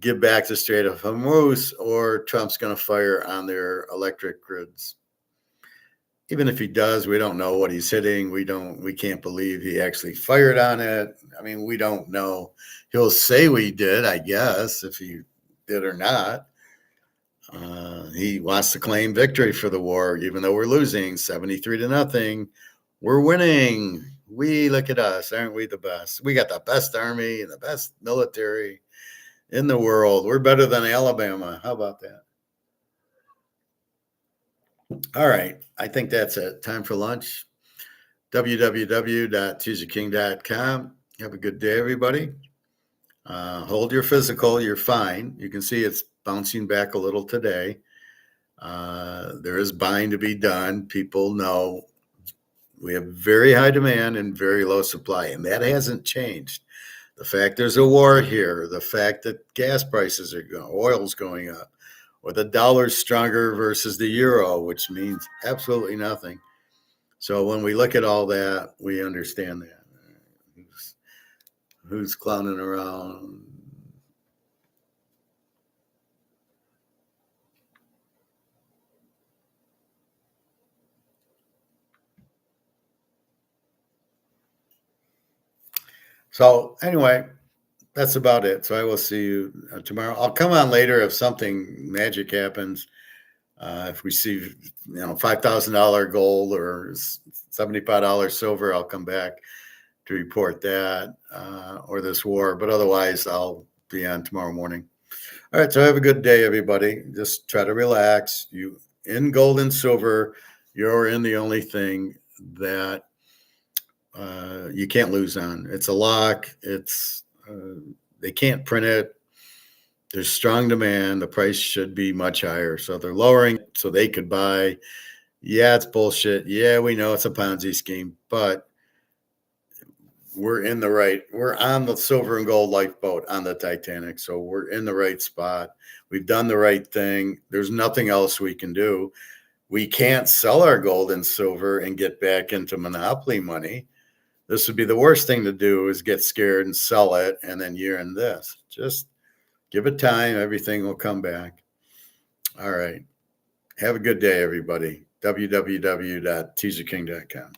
give back the Strait of Hormuz, or Trump's going to fire on their electric grids. Even if he does, we don't know what he's hitting. We can't believe he actually fired on it. I mean, we don't know. He'll say we did, I guess, if he did or not. He wants to claim victory for the war, even though we're losing 73-0. We're winning. Look at us. Aren't we the best? We got the best army and the best military in the world. We're better than Alabama. How about that? All right. I think that's it. Time for lunch. www.teaserking.com. Have a good day, everybody. Hold your physical. You're fine. You can see it's bouncing back a little today. There is buying to be done. People know we have very high demand and very low supply, and that hasn't changed. The fact there's a war here, the fact that gas prices are going, oil's going up, or the dollar's stronger versus the euro, which means absolutely nothing. So when we look at all that, we understand that. Who's clowning around? So anyway, that's about it. So I will see you tomorrow. I'll come on later if something magic happens. If we see, $5,000 gold or $75 silver, I'll come back to report that, or this war. But otherwise, I'll be on tomorrow morning. All right. So have a good day, everybody. Just try to relax. You in gold and silver, you're in the only thing that you can't lose on. It's a lock. They can't print it. There's strong demand. The price should be much higher. So they're lowering it so they could buy. Yeah, it's bullshit. Yeah, we know it's a Ponzi scheme, but we're on the silver and gold lifeboat on the Titanic. So we're in the right spot. We've done the right thing. There's nothing else we can do. We can't sell our gold and silver and get back into monopoly money. This would be the worst thing to do, is get scared and sell it, and then you're in this. Just give it time. Everything will come back. All right. Have a good day, everybody. www.teaserking.com.